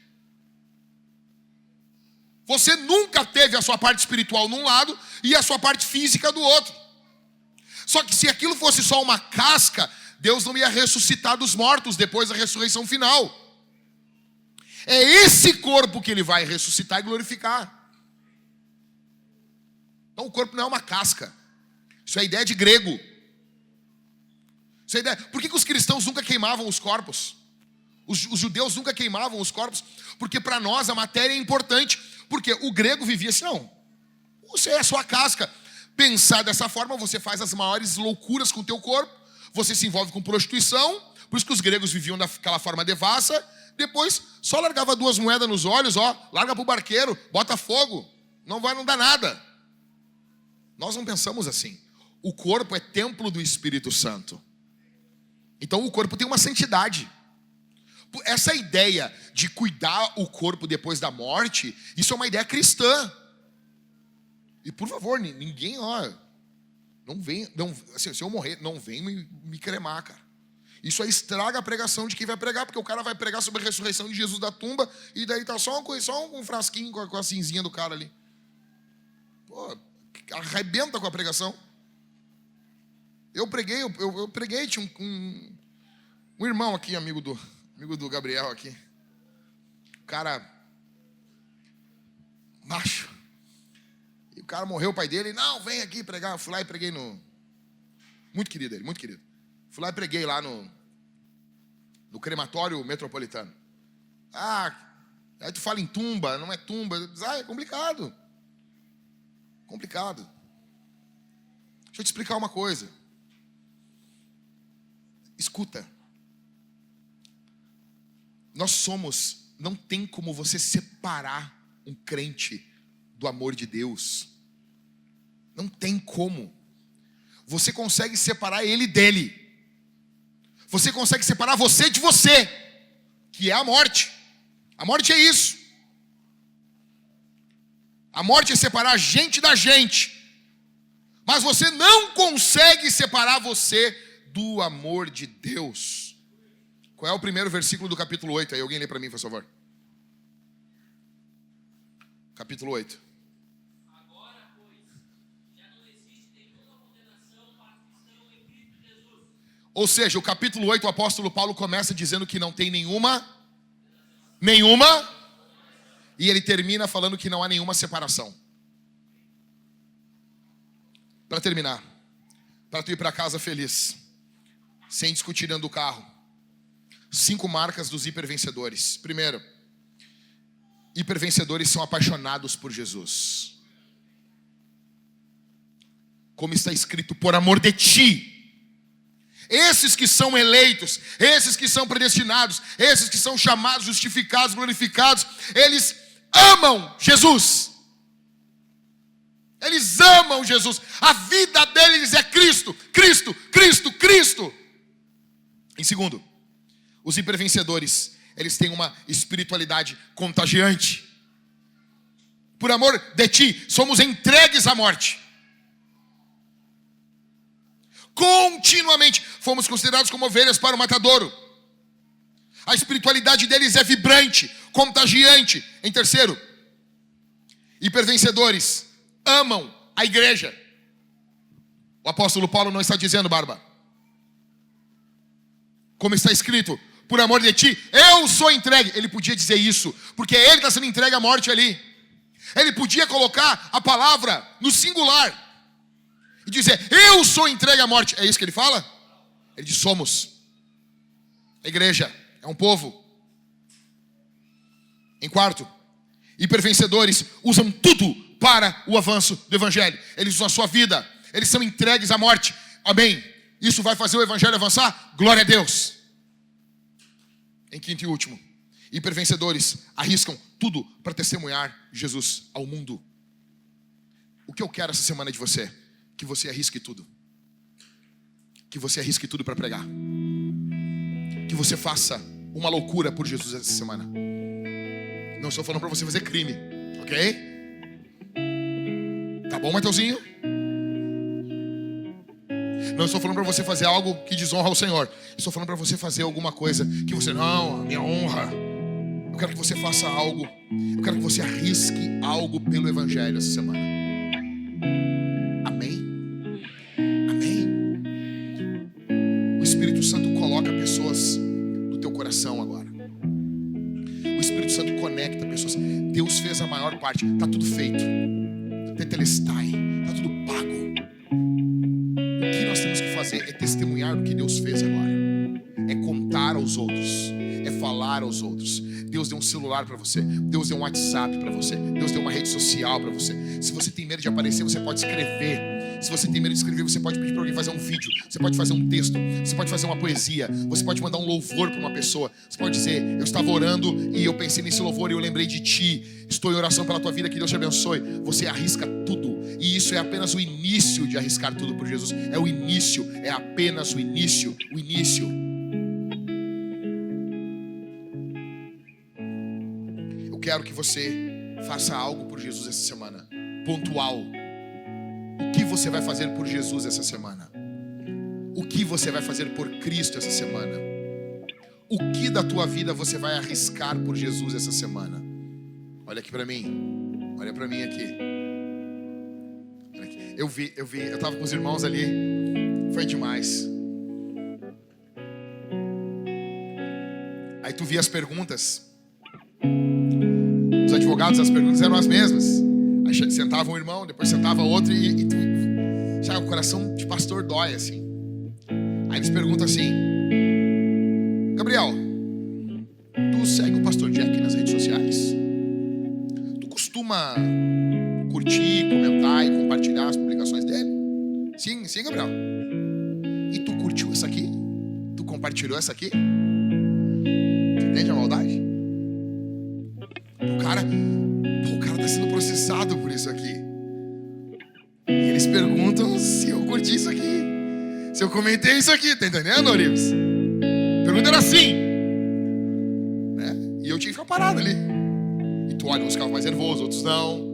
Você nunca teve a sua parte espiritual num lado e a sua parte física do outro. Só que se aquilo fosse só uma casca, Deus não ia ressuscitar dos mortos depois da ressurreição final. É esse corpo que Ele vai ressuscitar e glorificar. Então o corpo não é uma casca. Isso é ideia de grego. Isso é ideia. Por que os cristãos nunca queimavam os corpos? Os judeus nunca queimavam os corpos? Porque para nós a matéria é importante. Porque o grego vivia assim, não. Você é só a casca. Pensar dessa forma, você faz as maiores loucuras com o teu corpo. Você se envolve com prostituição. Por isso que os gregos viviam daquela forma devassa. Depois, só largava 2 moedas nos olhos, larga pro barqueiro, bota fogo. Não dá nada. Nós não pensamos assim. O corpo é templo do Espírito Santo. Então o corpo tem uma santidade. Essa ideia de cuidar o corpo depois da morte, isso é uma ideia cristã. E por favor, ninguém, não vem, assim, se eu morrer, não vem me cremar, cara. Isso aí estraga a pregação de quem vai pregar, porque o cara vai pregar sobre a ressurreição de Jesus da tumba, e daí tá só um frasquinho com a cinzinha do cara ali. Pô, arrebenta com a pregação. Eu preguei, tinha um irmão aqui, amigo do Gabriel aqui. O cara, macho. E o cara morreu, o pai dele, não, vem aqui pregar. Eu fui lá e preguei muito querido ele, muito querido. Fui lá e preguei lá no crematório metropolitano. Aí tu fala em tumba, não é tumba. É complicado. Complicado. Deixa eu te explicar uma coisa. Escuta. Não tem como você separar um crente do amor de Deus. Não tem como. Você consegue separar ele dele. Você consegue separar você de você, que é a morte. A morte é isso. A morte é separar a gente da gente. Mas você não consegue separar você do amor de Deus. Qual é o primeiro versículo do capítulo 8? Aí alguém lê para mim, por favor. Capítulo 8. Agora, pois, já não existe nenhuma condenação para os que estão em Cristo Jesus. Ou seja, o capítulo 8, o apóstolo Paulo começa dizendo que não tem nenhuma, e ele termina falando que não há nenhuma separação. Para terminar, para tu ir para casa feliz, sem discutir dentro do carro, 5 marcas dos hipervencedores. Primeiro, hipervencedores são apaixonados por Jesus. Como está escrito, por amor de ti. Esses que são eleitos, esses que são predestinados, esses que são chamados, justificados, glorificados, eles amam Jesus. Eles amam Jesus. A vida deles é Cristo, Cristo, Cristo, Cristo. Em segundo, os hipervencedores, eles têm uma espiritualidade contagiante. Por amor de ti, somos entregues à morte. Continuamente fomos considerados como ovelhas para o matadouro. A espiritualidade deles é vibrante, contagiante. Em terceiro, hipervencedores amam a igreja. O apóstolo Paulo não está dizendo, Barba, como está escrito, por amor de ti, eu sou entregue. Ele podia dizer isso, porque ele está sendo entregue à morte ali. Ele podia colocar a palavra no singular e dizer, eu sou entregue à morte. É isso que ele fala? Ele diz, somos. A igreja é um povo. Em quarto, hipervencedores usam tudo para o avanço do evangelho. Eles usam a sua vida. Eles são entregues à morte. Amém. Isso vai fazer o evangelho avançar? Glória a Deus. Em quinto e último, hipervencedores arriscam tudo para testemunhar Jesus ao mundo. O que eu quero essa semana de você? Que você arrisque tudo. Que você arrisque tudo para pregar. Que você faça uma loucura por Jesus essa semana. Não estou falando para você fazer crime, ok? Tá bom, Mateuzinho? Não estou falando para você fazer algo que desonra ao Senhor. Estou falando para você fazer alguma coisa que você, não, a minha honra. Eu quero que você faça algo. Eu quero que você arrisque algo pelo Evangelho essa semana. Amém? Amém? O Espírito Santo coloca pessoas no teu coração agora. O Espírito Santo conecta pessoas. Deus fez a maior parte. Está tudo feito. Tetelestai. Está tudo pago. O que nós temos que fazer é testemunhar o que Deus fez agora. É contar aos outros. É falar aos outros. Deus deu um celular para você. Deus deu um WhatsApp para você. Deus deu uma rede social para você. Se você tem medo de aparecer, você pode escrever. Se você tem medo de escrever, você pode pedir para alguém fazer um vídeo. Você pode fazer um texto. Você pode fazer uma poesia. Você pode mandar um louvor para uma pessoa. Você pode dizer, eu estava orando e eu pensei nesse louvor e eu lembrei de ti. Estou em oração pela tua vida, que Deus te abençoe. Você arrisca tudo. E isso é apenas o início de arriscar tudo por Jesus. É o início. É apenas o início. O início. Eu quero que você faça algo por Jesus essa semana. Pontual. O que você vai fazer por Jesus essa semana? O que você vai fazer por Cristo essa semana? O que da tua vida você vai arriscar por Jesus essa semana? Olha aqui para mim. Olha para mim aqui. Olha aqui. Eu estava com os irmãos ali. Foi demais. Aí tu via as perguntas. Os advogados, as perguntas eram as mesmas. Aí sentava um irmão, depois sentava outro e tu, já o coração de pastor dói assim. Aí eles perguntam assim: Gabriel, tu segue o pastor Jack nas redes sociais? Tu costuma curtir, comentar e compartilhar as publicações dele? Sim, Gabriel. E tu curtiu essa aqui? Tu compartilhou essa aqui? Tu entende a maldade? O cara tá sendo processado por isso aqui. E eles perguntam se eu curti isso aqui, se eu comentei isso aqui, tá entendendo, Orives? A pergunta era assim, né? E eu tinha que ficar parado ali. E tu olha, uns ficavam mais nervosos, outros não.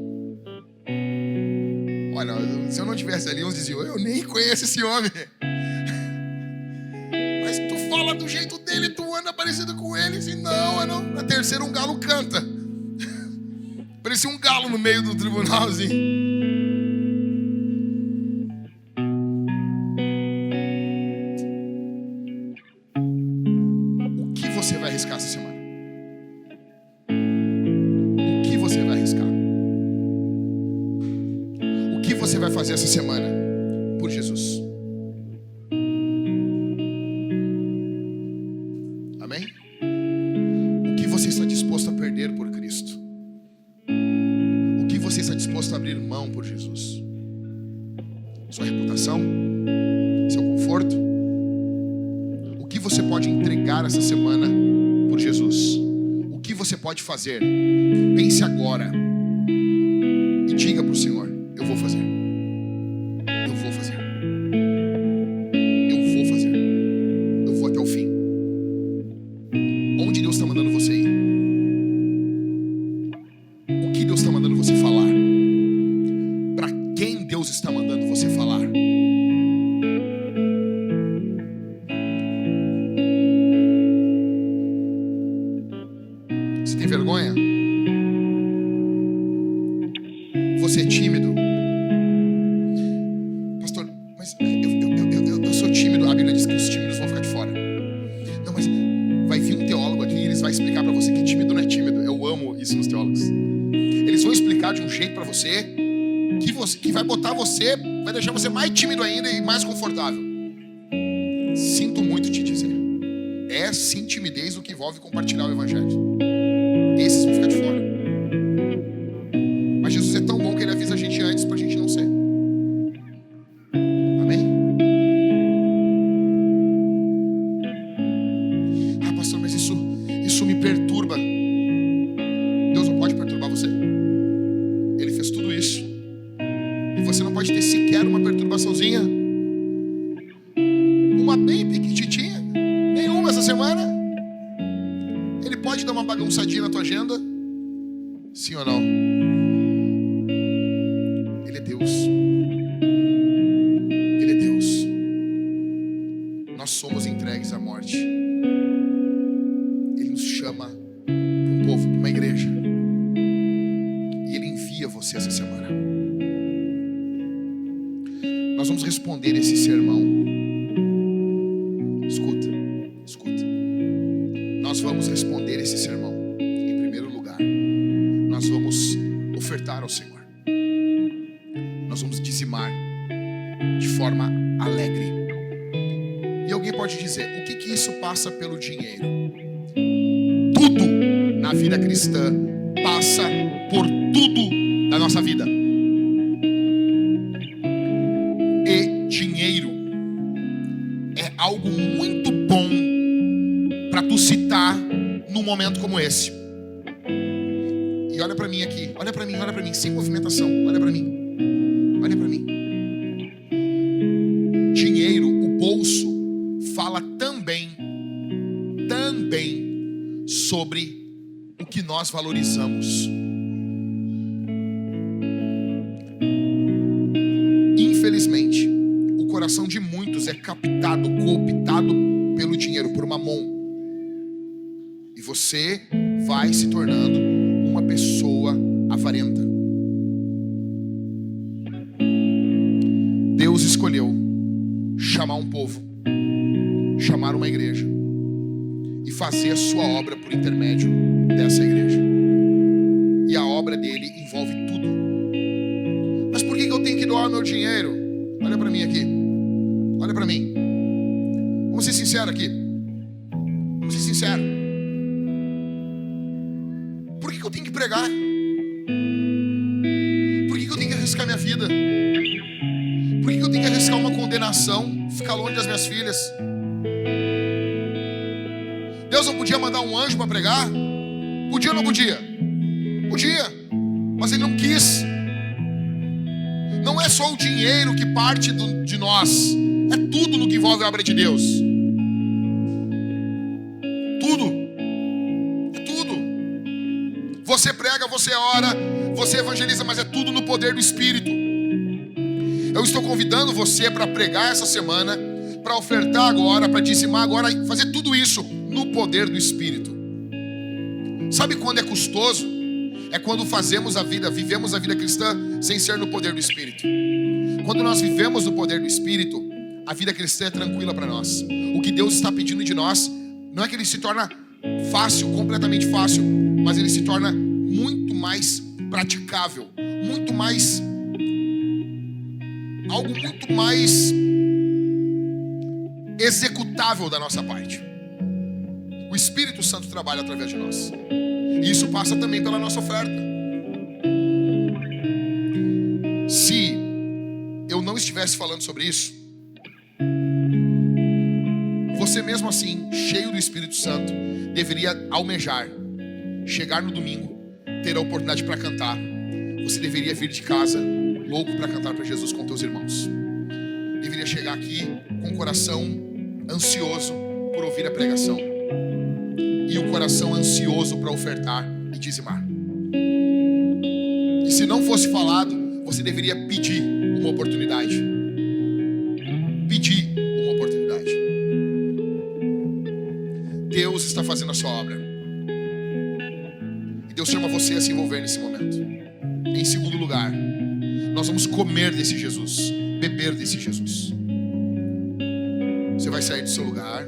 Olha, se eu não tivesse ali, uns diziam, eu nem conheço esse homem. Mas tu fala do jeito dele, tu anda parecido com ele. Assim, não. Na terceira um galo canta. Parecia um galo no meio do tribunal, assim. O que você vai arriscar essa semana? O que você vai arriscar? O que você vai fazer essa semana por Jesus? Amém? O que você está disposto a perder por Cristo? Você está disposto a abrir mão por Jesus? Sua reputação? Seu conforto? O que você pode entregar essa semana por Jesus? O que você pode fazer? Pense agora e diga para o Senhor: eu vou fazer. Eu vou fazer. Eu vou fazer. Eu vou até o fim. Onde Deus está mandando você ir? O que Deus está mandando você falar? Para quem Deus está mandando você falar? Você tem vergonha? Você é tímido? Pastor, mas eu sou tímido. A Bíblia diz que os tímidos vão ficar de fora. Não, mas vai vir um teólogo aqui e eles vão explicar para você que tímido não é tímido. Eu amo isso nos teólogos. Eles vão explicar de um jeito para você que vai botar você, vai deixar você mais tímido ainda e mais confortável. Sinto muito te dizer, é sim timidez o que envolve compartilhar o Evangelho. Esses vão ficar de fora. Mas Jesus é tão bom que Ele avisa a gente antes pra gente não ser. Amém? Ah, pastor, mas isso me perturba. Deus não pode perturbar você. Ele fez tudo isso. E você não pode ter sequer uma perturbaçãozinha. Uma bem pequitinha. Nenhuma essa semana. Ele pode dar uma bagunçadinha na tua agenda. Sim ou não? Ele é Deus. Ele é Deus. Nós somos entregues à morte. Ele nos chama para um povo, para uma igreja. E Ele envia você essa semana. Nós vamos responder esse sermão. Escuta, escuta. Nós vamos responder esse sermão. Em primeiro lugar, nós vamos ofertar ao Senhor. Nós vamos dizimar de forma alegre. E alguém pode dizer, o que isso passa pelo dinheiro? Tudo na vida cristã passa por tudo da nossa vida. E dinheiro é algo muito bom para tu citar num momento como esse. E olha para mim aqui, olha para mim, sem movimentação, olha para mim. Olha para mim. Dinheiro, o bolso, fala também sobre o que nós valorizamos. Infelizmente, o coração de muitos é captado, cooptado pelo dinheiro, por mamon. E você vai se tornando uma pessoa avarenta. Deus escolheu chamar um povo, chamar uma igreja e fazer a sua obra por intermédio dessa igreja. E a obra dele envolve tudo. Mas por que eu tenho que doar meu dinheiro? Olha para mim aqui. Olha para mim. Vamos ser sinceros aqui. Vamos ser sinceros. Por que eu tenho que pregar? Por que eu tenho que arriscar minha vida? Por que eu tenho que arriscar uma condenação, ficar longe das minhas filhas? Deus não podia mandar um anjo para pregar? Podia ou não podia? Podia, mas Ele não quis. Não é só o dinheiro que parte de nós, é tudo no que envolve a obra de Deus. Tudo. É tudo. Você prega, você ora, você evangeliza, mas é tudo no poder do Espírito. Eu estou convidando você para pregar essa semana, para ofertar agora, para dizimar agora, fazer tudo isso no poder do Espírito. Sabe quando é custoso? É quando vivemos a vida cristã sem ser no poder do Espírito. Quando nós vivemos no poder do Espírito, a vida cristã é tranquila para nós. O que Deus está pedindo de nós, não é que Ele se torna fácil, completamente fácil, mas Ele se torna muito mais praticável, muito mais... algo muito mais executável da nossa parte. O Espírito Santo trabalha através de nós. E isso passa também pela nossa oferta. Se eu não estivesse falando sobre isso, você mesmo assim, cheio do Espírito Santo, deveria almejar chegar no domingo, ter a oportunidade para cantar. Você deveria vir de casa louco para cantar para Jesus com teus irmãos. Deveria chegar aqui com o coração ansioso por ouvir a pregação e o coração ansioso para ofertar e dizimar. E se não fosse falado, você deveria pedir uma oportunidade. Pedir uma oportunidade. Deus está fazendo a sua obra. E Deus chama você a se envolver nesse momento. Em segundo lugar, nós vamos comer desse Jesus, beber desse Jesus. Você vai sair do seu lugar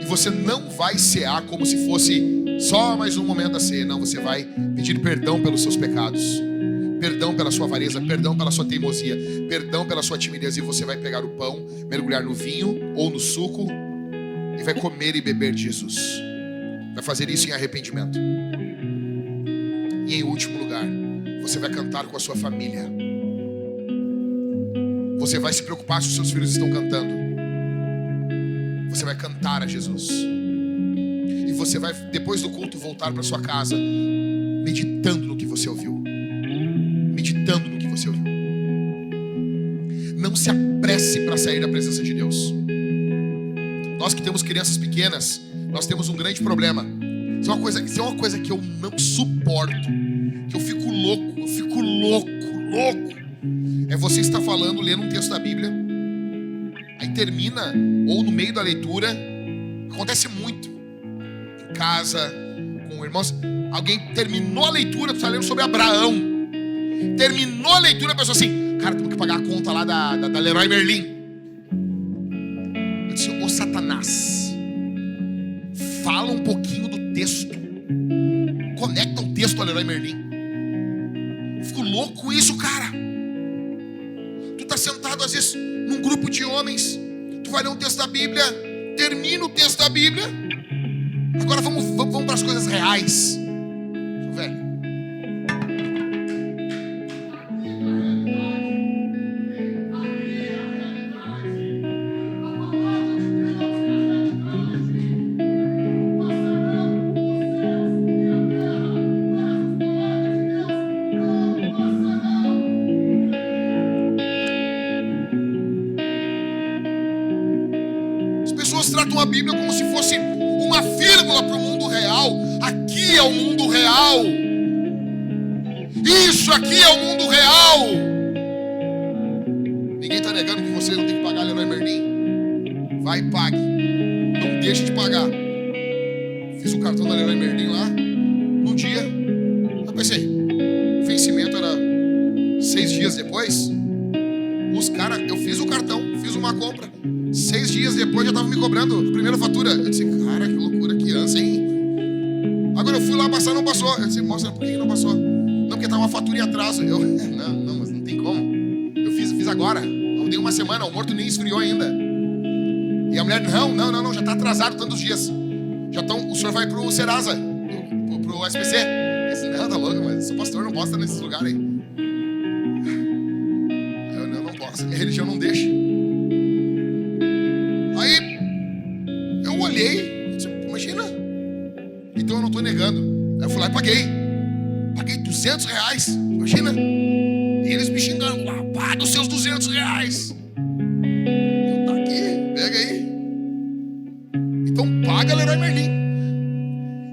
e você não vai cear como se fosse só mais um momento da ceia. Não, você vai pedir perdão pelos seus pecados, perdão pela sua avareza, perdão pela sua teimosia, perdão pela sua timidez. E você vai pegar o pão, mergulhar no vinho ou no suco e vai comer e beber de Jesus. Vai fazer isso em arrependimento. E em último lugar, você vai cantar com a sua família. Você vai se preocupar se os seus filhos estão cantando. Você vai cantar a Jesus. E você vai, depois do culto, voltar para sua casa meditando no que você ouviu. Meditando no que você ouviu. Não se apresse para sair da presença de Deus. Nós que temos crianças pequenas, nós temos um grande problema. Isso é uma coisa que eu não suporto, que eu fico louco. É você estar falando, lendo um texto da Bíblia, aí termina, ou no meio da leitura, acontece muito, em casa, com irmãos, alguém terminou a leitura, tu está lendo sobre Abraão, terminou a leitura, a pessoa assim, cara, temos que pagar a conta lá da Leroy Merlin. Eu disse, ô Satanás, fala um pouquinho do texto, conecta o texto a Leroy Merlin. Eu fico louco com isso, cara. Tu tá sentado às vezes num grupo de homens, tu vai ler um texto da Bíblia, termina o texto da Bíblia, agora vamos para as coisas reais. Velho, tratam a Bíblia como se fosse uma vírgula para o mundo real. Aqui é o mundo real. Isso aqui é o mundo real. Ninguém está negando que você não tem que pagar a Leroy Merlin. Vai e pague. Não deixe de pagar. Fiz o cartão da Leroy Merlin lá. No dia, eu pensei, o vencimento era 6 dias depois. Os caras, eu fiz o cartão, fiz uma compra. 6 dias depois já estavam me cobrando a primeira fatura. Eu disse, cara, que loucura, que ânsia, hein? Agora eu fui lá passar, não passou. Eu disse, moça, por que não passou? Não, porque estava uma fatura em atraso. Eu, não, mas não tem como. Eu fiz agora. Eu dei uma semana, o morto nem esfriou ainda. E a mulher, não, já está atrasado tantos dias. O senhor vai pro Serasa, pro SPC. Eu disse, não, tá louco, mas o pastor não posta nesses lugares aí. Eu não posso, minha religião não deixa. Aí eu olhei, disse, imagina. Então eu não estou negando. Aí eu fui lá e paguei R$200, imagina. E eles me xingando lá, paga os seus R$200. Eu, tá aqui, pega aí. Então paga Leroy Merlin.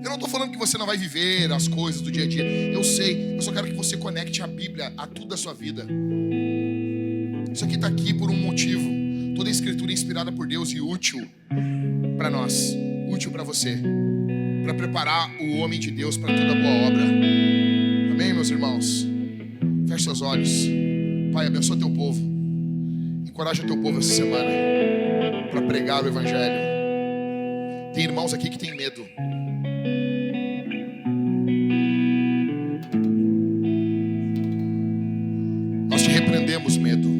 Eu não estou falando que você não vai viver as coisas do dia a dia. Eu sei, eu só quero que você conecte a Bíblia a tudo da sua vida. Isso aqui está aqui por um motivo. Toda a escritura é inspirada por Deus e útil para nós, útil para você, para preparar o homem de Deus para toda boa obra. Amém, meus irmãos? Feche seus olhos. Pai, abençoa teu povo. Encoraja teu povo essa semana para pregar o Evangelho. Tem irmãos aqui que têm medo. Nós te repreendemos, medo.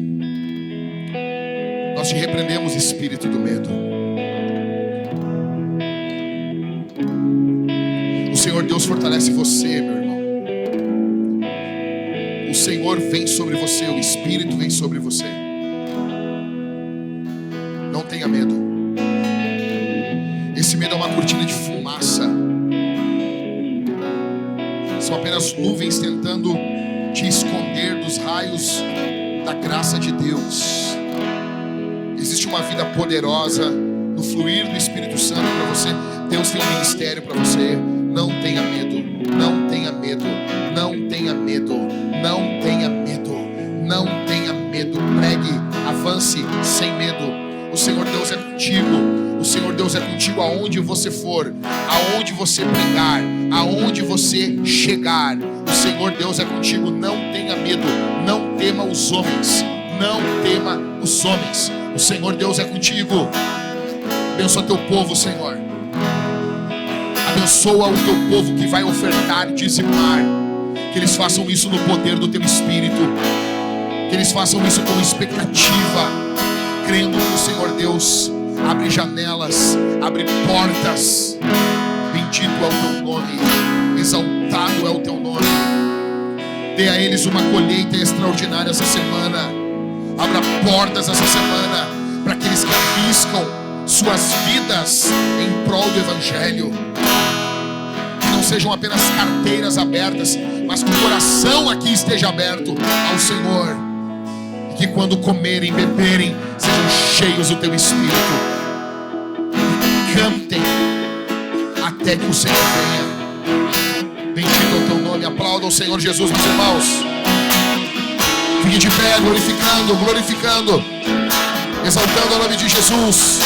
Nós te repreendemos, espírito do medo. O Senhor Deus fortalece você, meu irmão. O Senhor vem sobre você, o Espírito vem sobre você. Não tenha medo. Esse medo é uma cortina de fumaça. São apenas nuvens tentando te esconder dos raios da graça de Deus. Existe uma vida poderosa no fluir do Espírito Santo para você. Deus tem um ministério para você. Não tenha medo, não tenha medo, não tenha medo, não tenha medo, não tenha medo. Pregue, avance sem medo. O Senhor Deus é contigo. O Senhor Deus é contigo aonde você for, aonde você pregar, aonde você chegar. O Senhor Deus é contigo. Não tenha medo, não tema os homens, não tema os homens. O Senhor Deus é contigo. Abençoa teu povo, Senhor. Abençoa o teu povo que vai ofertar e dizimar. Que eles façam isso no poder do teu Espírito. Que eles façam isso com expectativa, crendo que o Senhor Deus abre janelas, abre portas. Bendito é o teu nome, exaltado é o teu nome. Dê a eles uma colheita extraordinária essa semana. Abra portas essa semana para aqueles que arriscam suas vidas em prol do Evangelho. Que não sejam apenas carteiras abertas, mas que o coração aqui esteja aberto ao Senhor. E que quando comerem, beberem, sejam cheios do teu Espírito. E cantem a até que o Senhor venha. Bendito é o teu nome. Aplauda o Senhor Jesus, meus irmãos. Fique de pé, glorificando, exaltando o nome de Jesus.